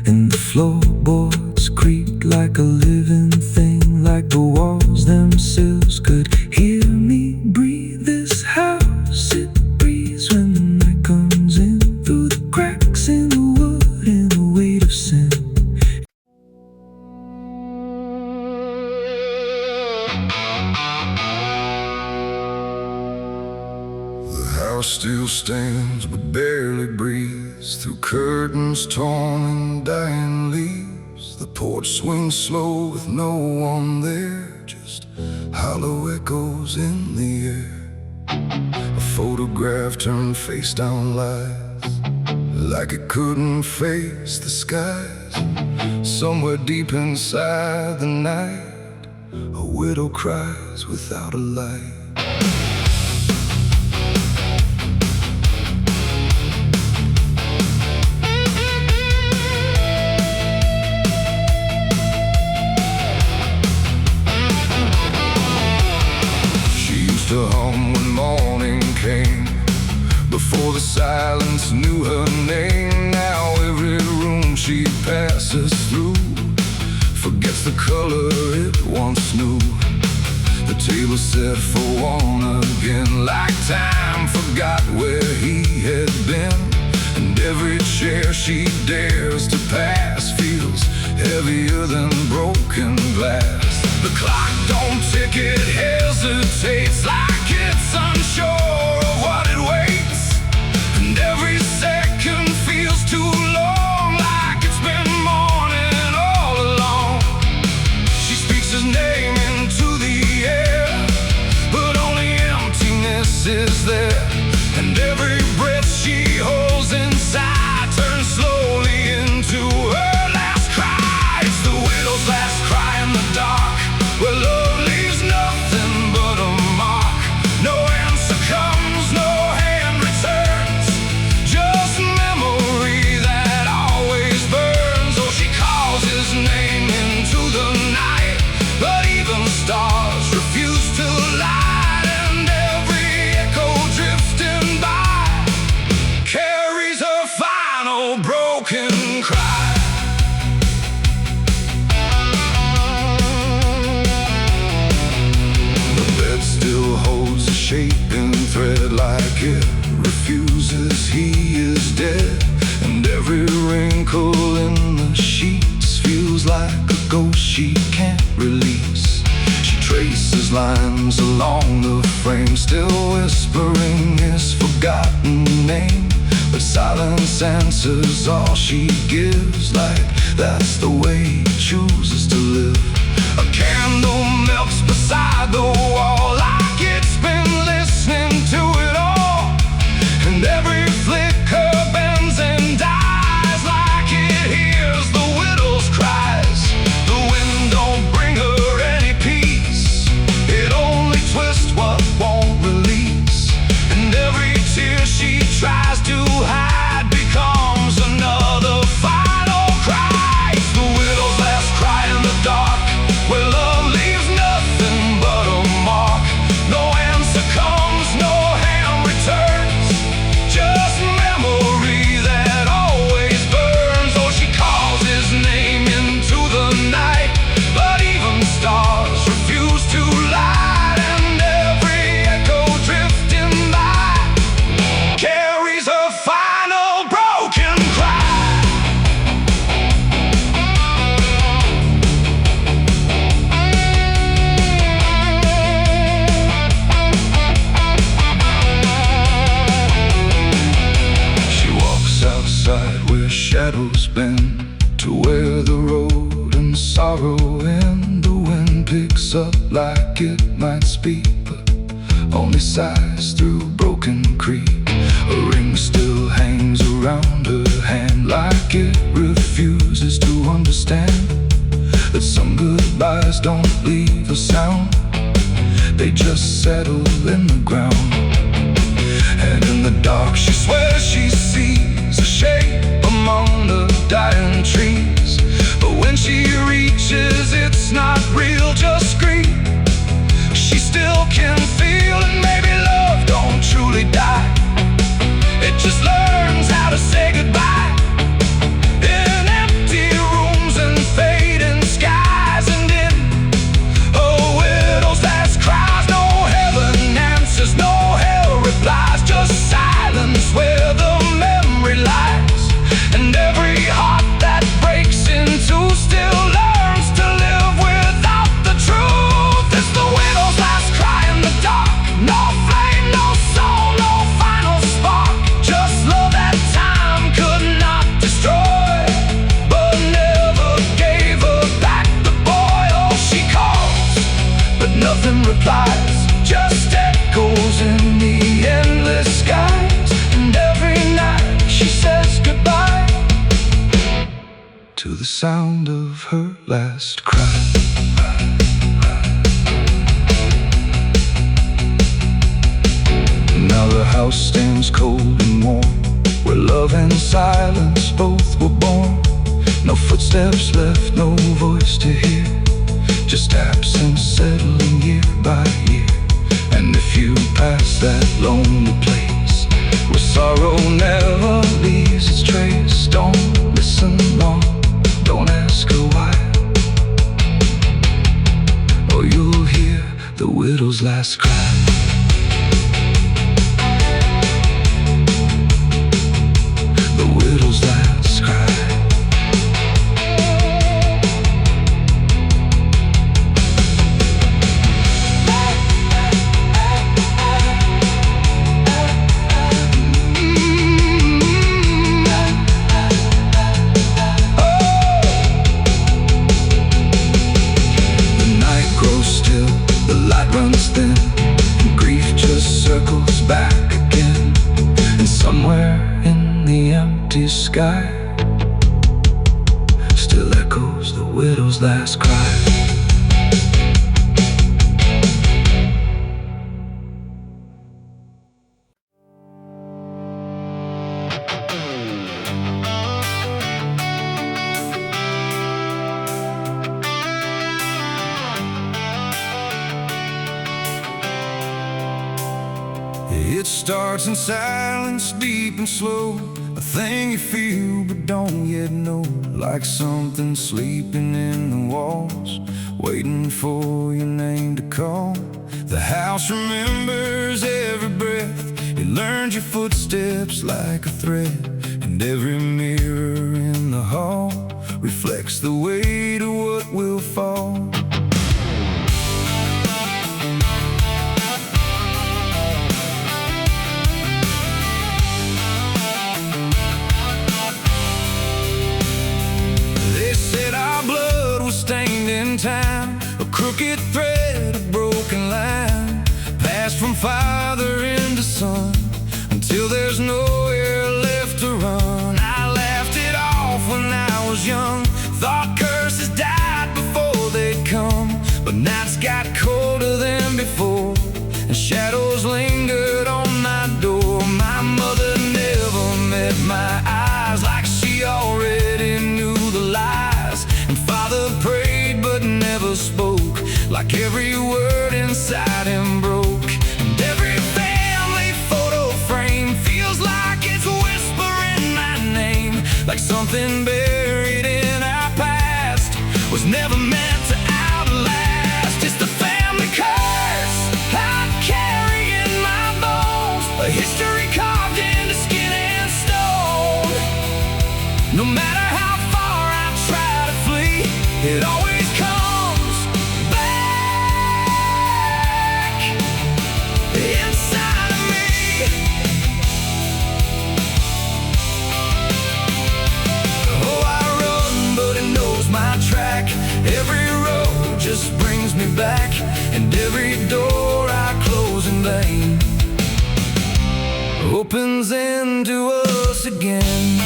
And the floorboards creaked like a living thing, like the walls themselves could hear me breathe. This house, it breathes when the night comes in, through the cracks in the wood and the weight of sin. The house still stands but barely breathes through curtains torn and dying leaves. The porch swings slow with no one there, just hollow echoes in the air. A photograph turned face down lies, like it couldn't face the skies. Somewhere deep inside the night, a widow cries without a light. To hum when morning came, before the silence knew her name. Now every room she passes through forgets the color it once knew. The table set for one again, like time forgot where he had been. And every chair she dares to pass feels heavier than broken glass. The clock don't tick, it hesitates like it's unsure of what it waits. And every second feels too long, like it's been mourning all along. She speaks his name into the air, but only emptiness is there. And every breath she holds inside turns slowly into her last cry. It's the widow's last cry in the dark, where love leaves nothing but a mark. No answer comes, no hand returns, just memory that always burns. Oh, she calls his name into the night, but even stars refuse to light. And every echo drifting by carries her final broken cry. Still holds a shaping thread, like it refuses he is dead. And every wrinkle in the sheets feels like a ghost she can't release. She traces lines along the frame, still whispering his forgotten name. But silence answers all she gives, like that's the way he chooses to live. A candle melts beside the wall, like it's been listening to it all. And every flicker bends and dies, like it hears the widow's cries. The wind don't bring her any peace, it only twists what won't release. And every tear she tries to hide becomes another final cry. It's the widow's last cry in the dark, where love leaves nothing but a mark. No answer comes, no hand returns, just memory that always burns. Oh, she calls his name into the night, but even stars refuse to light. And every echo drifting by carries her final broken cry. Outside where shadows bend, to where the road and sorrow end. The wind picks up like it might speak, but only sighs through broken creek. don't leave a sound. They just settle in the ground. And in the dark she swears she sees a shape among the dying trees. But when she reaches, it's not real, just grief. She still can feel, and maybe love don't truly die. It just learns how to say goodbye. In empty rooms and fading skies, and in a widow's last cries. No heaven answers, no hell replies, just silence where the memory lies. And every heart that breaks in two still learns to live without the truth. It's the widow's last cry in the dark. No flame, no soul, no final spark. Just love that time could not destroy, but never gave her back the boy. Oh, she calls, but nothing replies, just echoes in the endless skies. And every night she says goodbye to the sound of her last cry. Now the house stands cold and warm, where love and silence both were born. No footsteps left, no voice to hear, just absence settling year by year. And if you pass that lonely place where sorrow never leaves its trace, don't listen long, don't ask her why, or you'll hear the widow's last cry. The widow's last cry. Runs thin, and grief just circles back again. And somewhere in the empty sky still echoes the widow's last cry. It starts in silence, deep and slow, a thing you feel but don't yet know. Like something sleeping in the walls, waiting for your name to call. The house remembers every breath, it learns your footsteps like a thread. And every mirror in the hall reflects the weight of what will fall. Stained in time, a crooked thread, a broken line, passed from father into son, until there's nowhere left to run. I laughed it off when I was young, thought curses died before they'd come. But nights got colder than before, and shadows lingered on my door. My mother never met my eyes, like she already knew the lies. And father prayed but never spoke, like every word inside him broke. And every family photo frame feels like it's whispering my name, like something buried in our past was never meant to outlast. It's the family curse I carry in my bones, a history carved into skin and stone. No matter how far I try to flee, it always comes back inside of me. Oh, I run, but it knows my track. Every road just brings me back, and every door I close in vain opens into us again.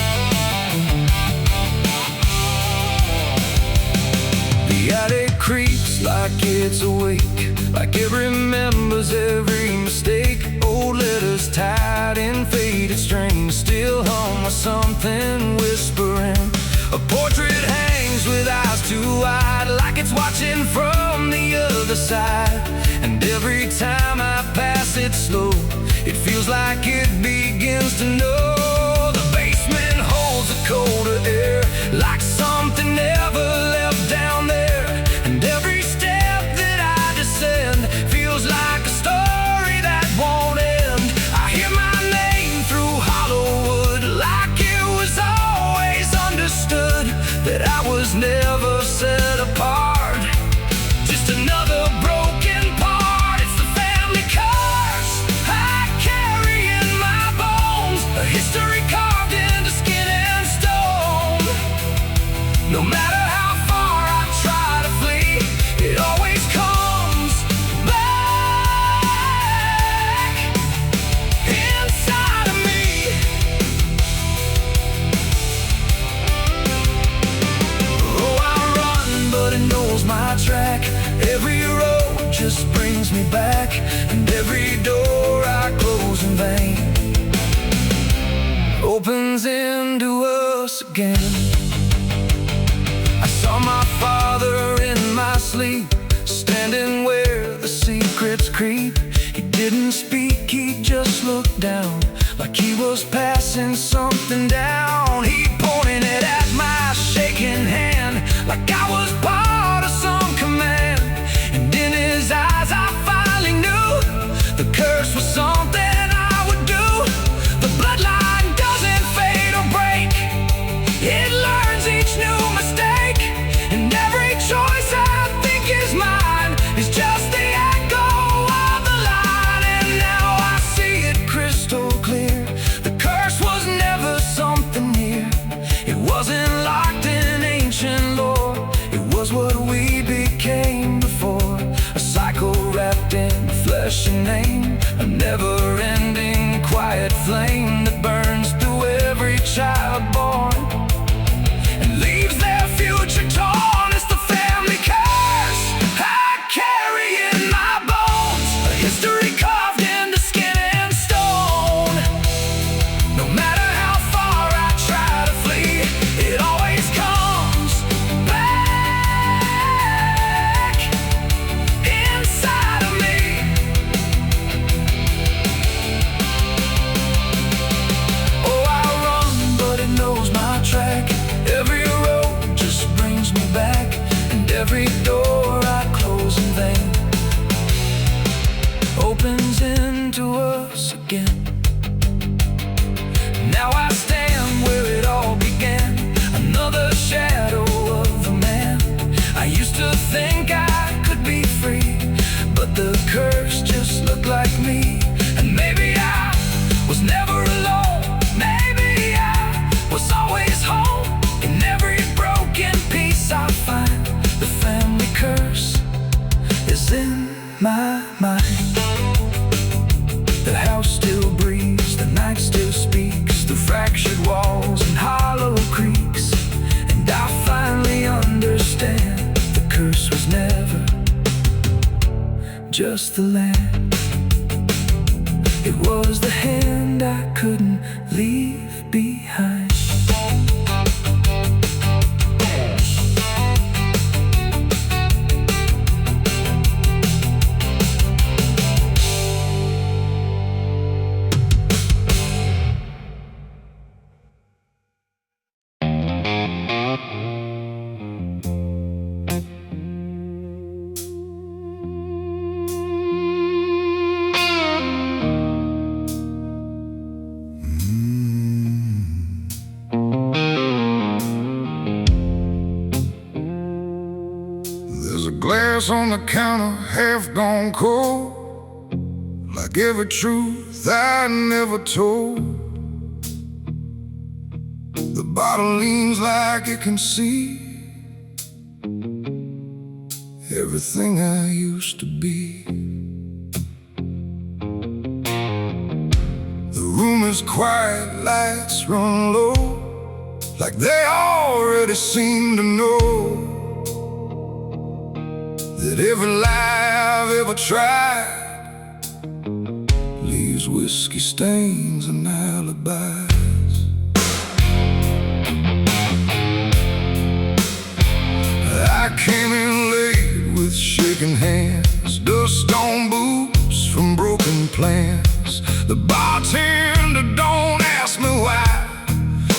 The attic creaks like it's awake, like it remembers every mistake. Old letters tied in faded strings still hum with something whispering. A portrait hangs with eyes too wide, like it's watching from the other side. And every time I pass it slow, it feels like it begins to know. The basement holds a colder air, like something never left down there. And every step that I descend feels like a story that won't end. I hear my name through hollow wood, like it was always understood that I was never set apart. Just another broken part. It's the family curse I carry in my bones, a history carved into skin and stone. No matter how far I try to flee, it always comes back inside of me. Oh, I run, but it knows my track. Every road just brings me back, and every door I close in vain opens into us again. I saw my father in my sleep, standing where the secrets creep. He didn't speak, he just looked down, like he was passing something down. He pointed it at my shaking hand, like I was part of some command. And in his eyes I finally knew the curse was something I would do. The bloodline doesn't fade or break, it learns each new mistake. And every choice I think is mine is just the echo of the line. And now I see it crystal clear. The curse was never something near, it wasn't locked in ancient lore. It was what we became before, a cycle wrapped in flesh and name, a never-ending quiet flame that burns through every child born and leaves their future torn. It's the family curse I carry in my bones, a history carved into skin and stone. No matter how far I try to flee, it always comes back inside of me. Oh, I run, but it knows my track. Every road just brings me back, and every door I close in vain opens into us again. Now I stand where it all began, another shadow of a man. I used to think I could be free, but the curse just looked like me. And maybe I was never alone, maybe I was always home. In every broken piece I find, the family curse is in my mind. The house still breathes, the night still speaks through fractured walls and hollow creaks. And I finally understand the curse was never just the land, it was the hand I couldn't leave behind. Glass on the counter, half gone cold, like every truth I never told. The bottle leans like it can see everything I used to be. The room is quiet, lights run low, like they already seem to know that every lie I've ever tried leaves whiskey stains and alibis. I came in late with shaking hands, dust on boots from broken plans. The bartender don't ask me why,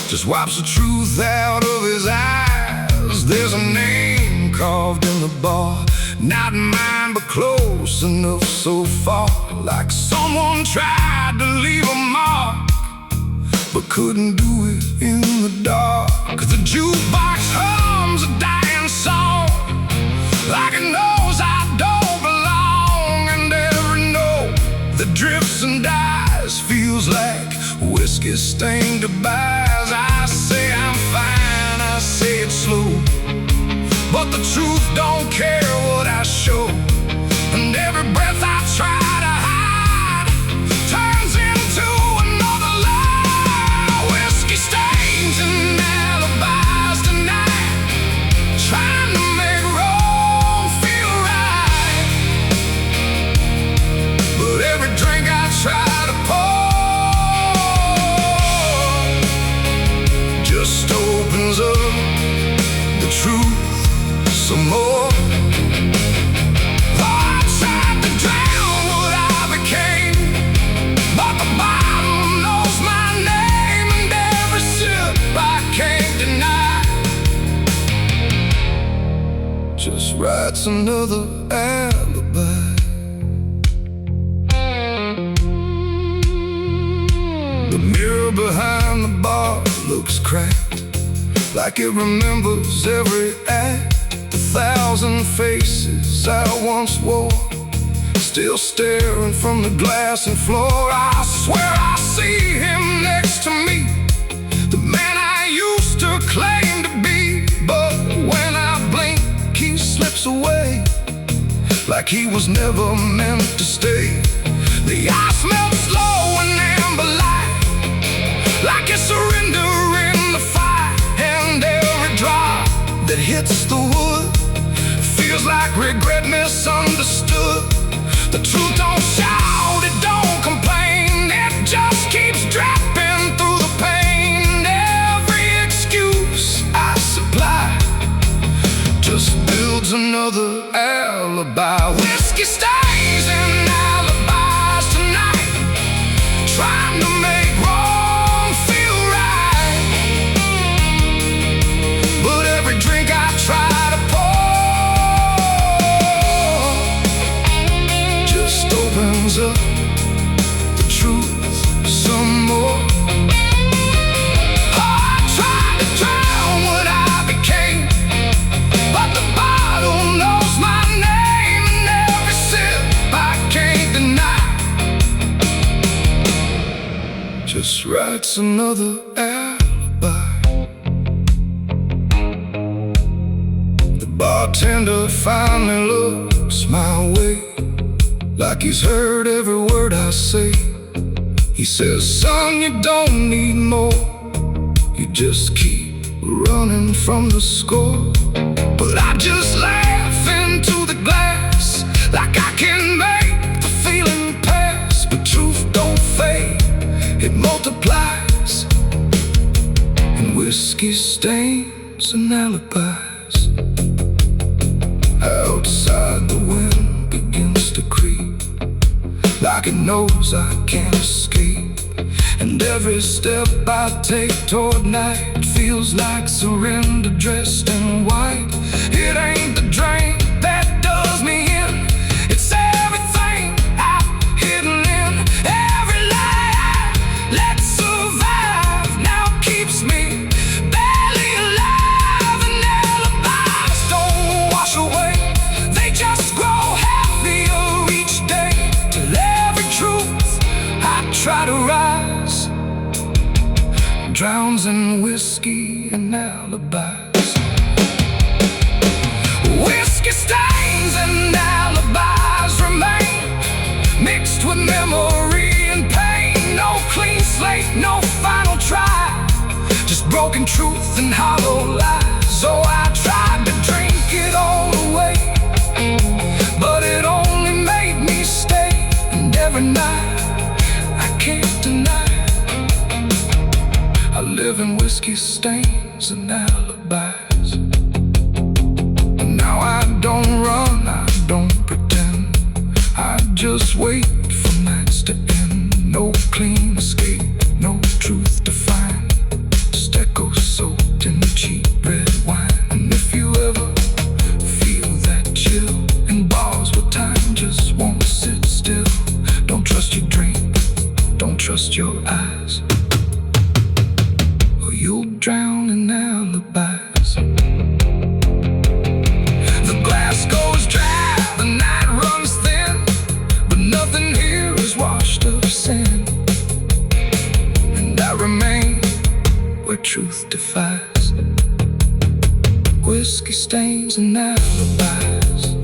just wipes the truth out of his eyes. There's a name carved in the bar, not mine but close enough so far, like someone tried to leave a mark but couldn't do it in the dark. The jukebox hums a dying song like it knows I don't belong, and every note that drifts and dies feels like whiskey stained goodbyes. I say I'm fine, I say it slow, but the truth don't care what I show, and every breath I try to hide turns into another lie. Whiskey stains and alibis tonight, trying to make wrong feel right, but every drink I try to pour just opens up the truth some more. I tried to drown what I became, but the bottle knows my name, and every sip I can't deny just writes another alibi. The mirror behind the bar looks cracked, like it remembers every act. 1,000 faces I once wore, still staring from the glass and floor. I swear I see him next to me, the man I used to claim to be, but when I blink he slips away, like he was never meant to stay. The ice melts slow and amber light, like a surrender in the fire, and every drop that hits the wood feels like regret misunderstood. The truth don't shout, it don't complain, it just keeps dropping through the pain. Every excuse I supply just builds another alibi. Whiskey stains and alibis tonight, trying to make wrong feel right, but every drink I try to pour just opens up the truth some more. I tried to drown what I became, but the bottle knows my name, and every sip I can't deny just writes another alibi. The bartender finally looks my way, like he's heard every word I say. He says, son, you don't need more, you just keep running from the score. But I just laugh into the glass, like I can make the feeling pass. But truth don't fade, it multiplies, and whiskey stains and alibis. Outside the wind begins to creep, like it knows I can't escape, and every step I take toward night feels like surrender dressed in white. It ain't the drink that does me in, it's everything I've hidden in. Every lie I let survive now keeps me barely alive, and alibis don't wash away, they just grow heavier each day, till every truth I try to rise drowns in whiskey and alibis. Whiskey stains and alibis remain, mixed with memory and pain. No clean slate, no final try, just broken truth and hollow lies. So I tried to drink it all away, live in whiskey stains and alibis. And now I don't run, I don't pretend. I just wait for nights to end. No clean escape, no truth to find. Just echoes soaked in cheap red wine. And if you ever feel that chill in bars where time just won't sit still, don't trust your dream, don't trust your eyes, or you'll drown in alibis. The glass goes dry, the night runs thin, but nothing here is washed of sin. And I remain where truth defies, whiskey stains and alibis.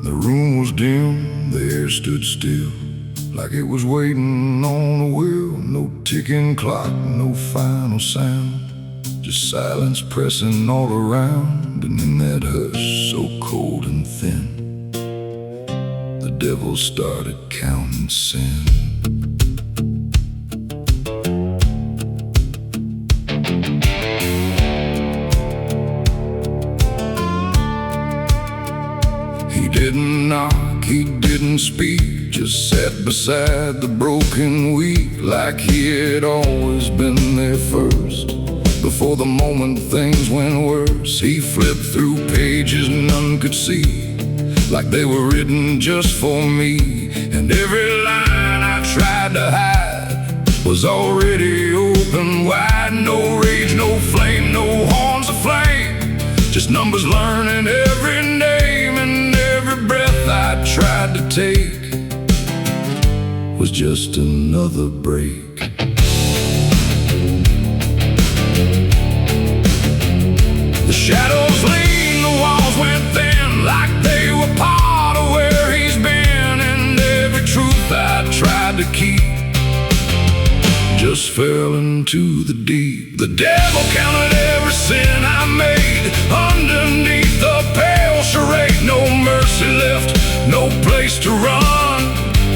The room was dim, the air stood still, like it was waiting on a wheel. No ticking clock, no final sound, just silence pressing all around. And in that hush so cold and thin, the devil started counting sin. He didn't knock, he didn't speak, just sat beside the broken wheat, like he had always been there first. Before the moment things went worse, he flipped through pages none could see, like they were written just for me. And every line I tried to hide was already open wide. No rage, no flame, no horns of flame, just numbers learning every name. And every breath I tried to take was just another break. The shadows lean, the walls went thin, like they were part of where he's been. And every truth I tried to keep just fell into the deep. The devil counted every sin I made underneath the pale charade. No mercy left, no place to run,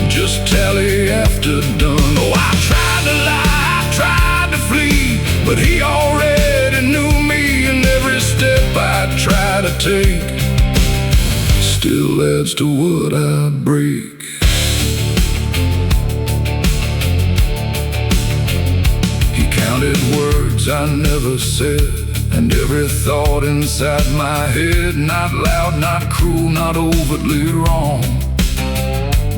just tally after done. Oh, I tried to lie, I tried to flee, but he already knew me. And every step I try to take still adds to what I break. Counted words I never said, and every thought inside my head. Not loud, not cruel, not overtly wrong,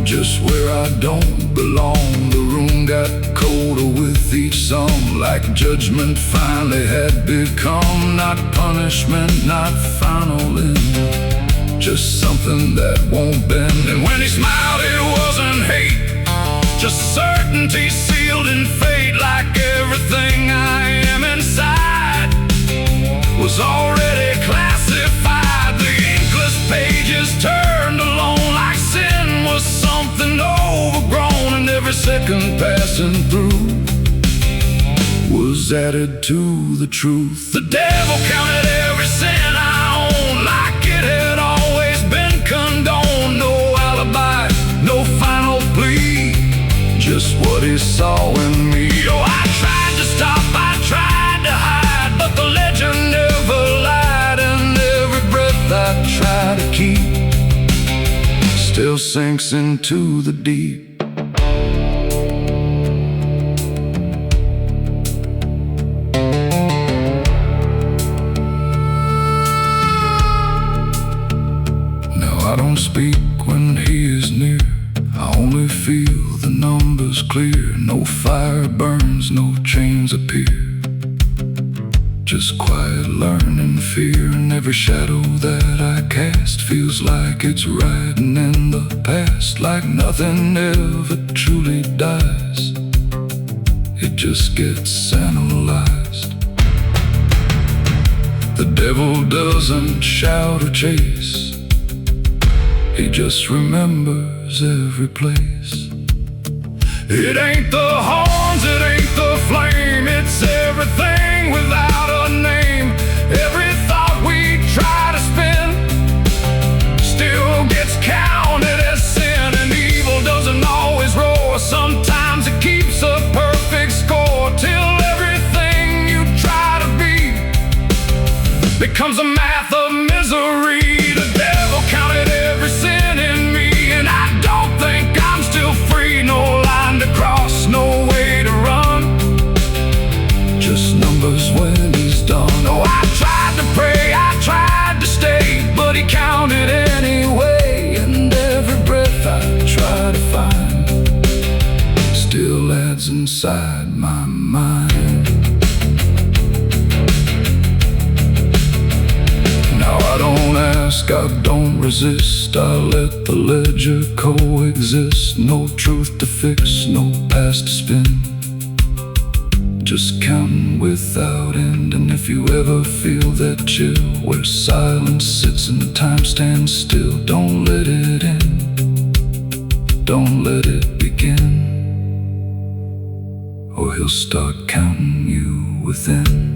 just where I don't belong. The room got colder with each song, like judgment finally had become. Not punishment, not final end, just something that won't bend. And when he smiled it wasn't hate, just certainty sealed in fate. Like everything I am inside was already classified. The inkless pages turned alone, like sin was something overgrown. And every second passing through was added to the truth. The devil counted every sin I owned, like it had always been condoned. No alibi, no final plea, just what he saw in me. Oh, I tried to stop, I tried to hide, but the legend never lied. And every breath I try to keep still sinks into the deep. Now I don't speak when he is near, I only feel the numbers clear. No fire burns, no chains appear, just quiet learning fear. And every shadow that I cast feels like it's riding in the past, like nothing ever truly dies, it just gets analyzed. The devil doesn't shout or chase, He just remembers every place. It ain't the horns, it ain't the flame, it's everything without a name. Every thought we try to spin still gets counted as sin. And evil doesn't always roar, sometimes it keeps a perfect score, till everything you try to be becomes a math of misery. The devil counted every sin in me, and I don't think I'm still free. No line to cross, no way to run, just numbers when he's done. oh, I tried to pray, I tried to stay, but he counted anyway. And every breath I try to find still adds inside my mind. Now I don't ask, I don't resist, I let the ledger coexist. No truth to fix, no past to spin, just counting without end. And if you ever feel that chill where silence sits and time stands still, don't let it in, don't let it begin, or he'll start counting you within.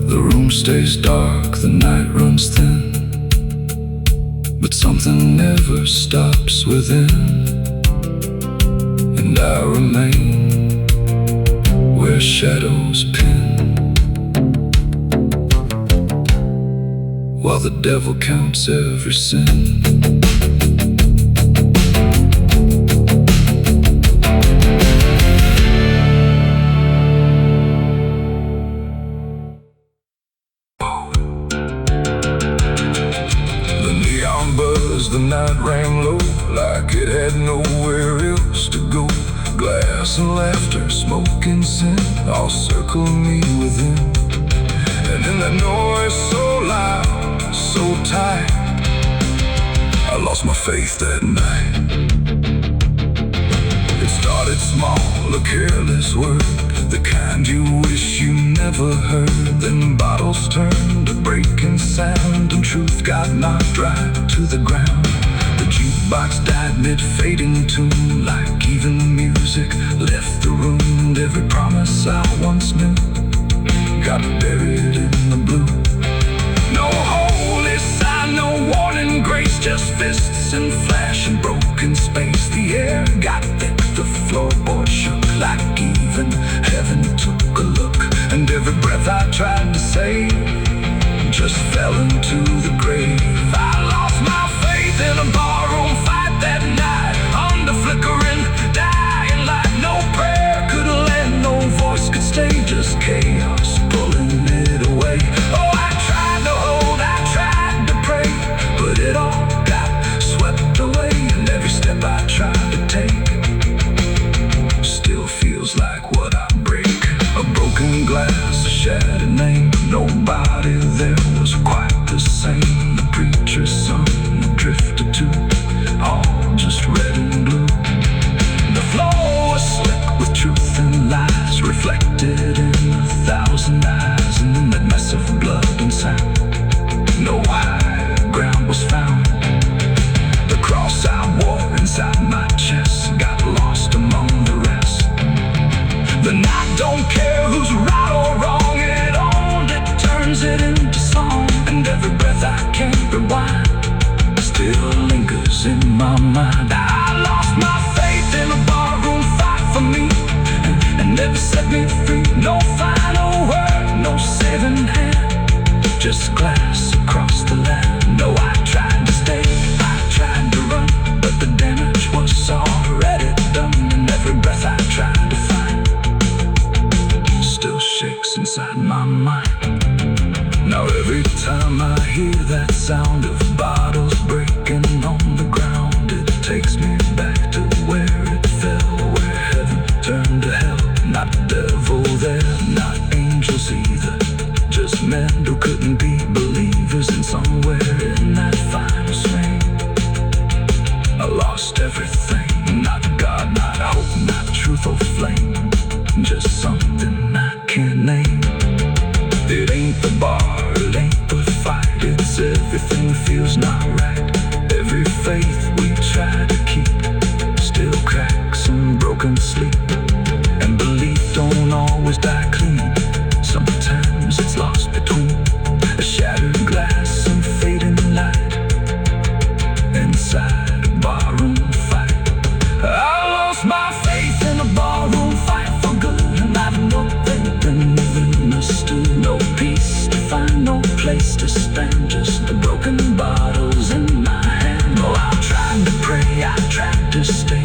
The room stays dark, the night runs thin, but something never stops within. And I remain where shadows pin, while the devil counts every sin. The night rang low like it had nowhere else to go. Glass and laughter, smoke and sin all circle me within. And in that noise so loud, so tight, I lost my faith that night. It started small, a careless word, the kind you wish you never heard. Then bottles turned to breaking sound, and truth got knocked right to the ground. The jukebox died mid-fading tune, like even music left the room. And every promise I once knew got buried in the blue. No holy sign, no warning grace, just fists and flash and broken space. The air got thick, the floorboard shook, like even heaven took a look. And every breath I tried to save just fell into the grave. I lost my faith in a barroom fight that night, under flickering, dying light. No prayer could land, no voice could stay, just chaos pulling it away. Oh, I tried to hold, I tried to pray, but it all got swept away. And every step I tried to take still feels like what I break. A broken glass, a shattered name, nobody there was quite the same. The preacher's son drifted too, all just red and blue. The floor was slick with truth and lies, reflected in 1,000 eyes. And in that mess of blood and sound, no high ground was found. The cross I wore inside my chest got lost among the rest. The night don't care who's right or wrong, it only turns it into song. And every breath I can't rewind still lingers in my mind. I lost my faith in a barroom fight for me, and never set me free. No final word, no saving hand, just glass across the land. No, I tried to stay, I tried to run, but the damage was already done. And every breath I tried to find still shakes inside my mind. Now every time I hear that sound of bottles breaking on the ground, it takes me back to where it fell, where heaven turned to hell. Not devil there, not angels either, just men who couldn't be believers. And somewhere in that final swing, I lost everything. Not God, not hope, not truth or flame, just something I can't name. It ain't the bar, it ain't the fight, feels not right. Every faith we try to keep still cracks and broken sleep. And belief don't always die clean. Sometimes it's lost between a shattered glass and fading light inside a barroom fight. I lost my faith in a barroom fight for good, and I've no faith in even understood. No peace to find, no place to stand, just the broken bottles in my hand. Oh, I tried to pray, I tried to stay,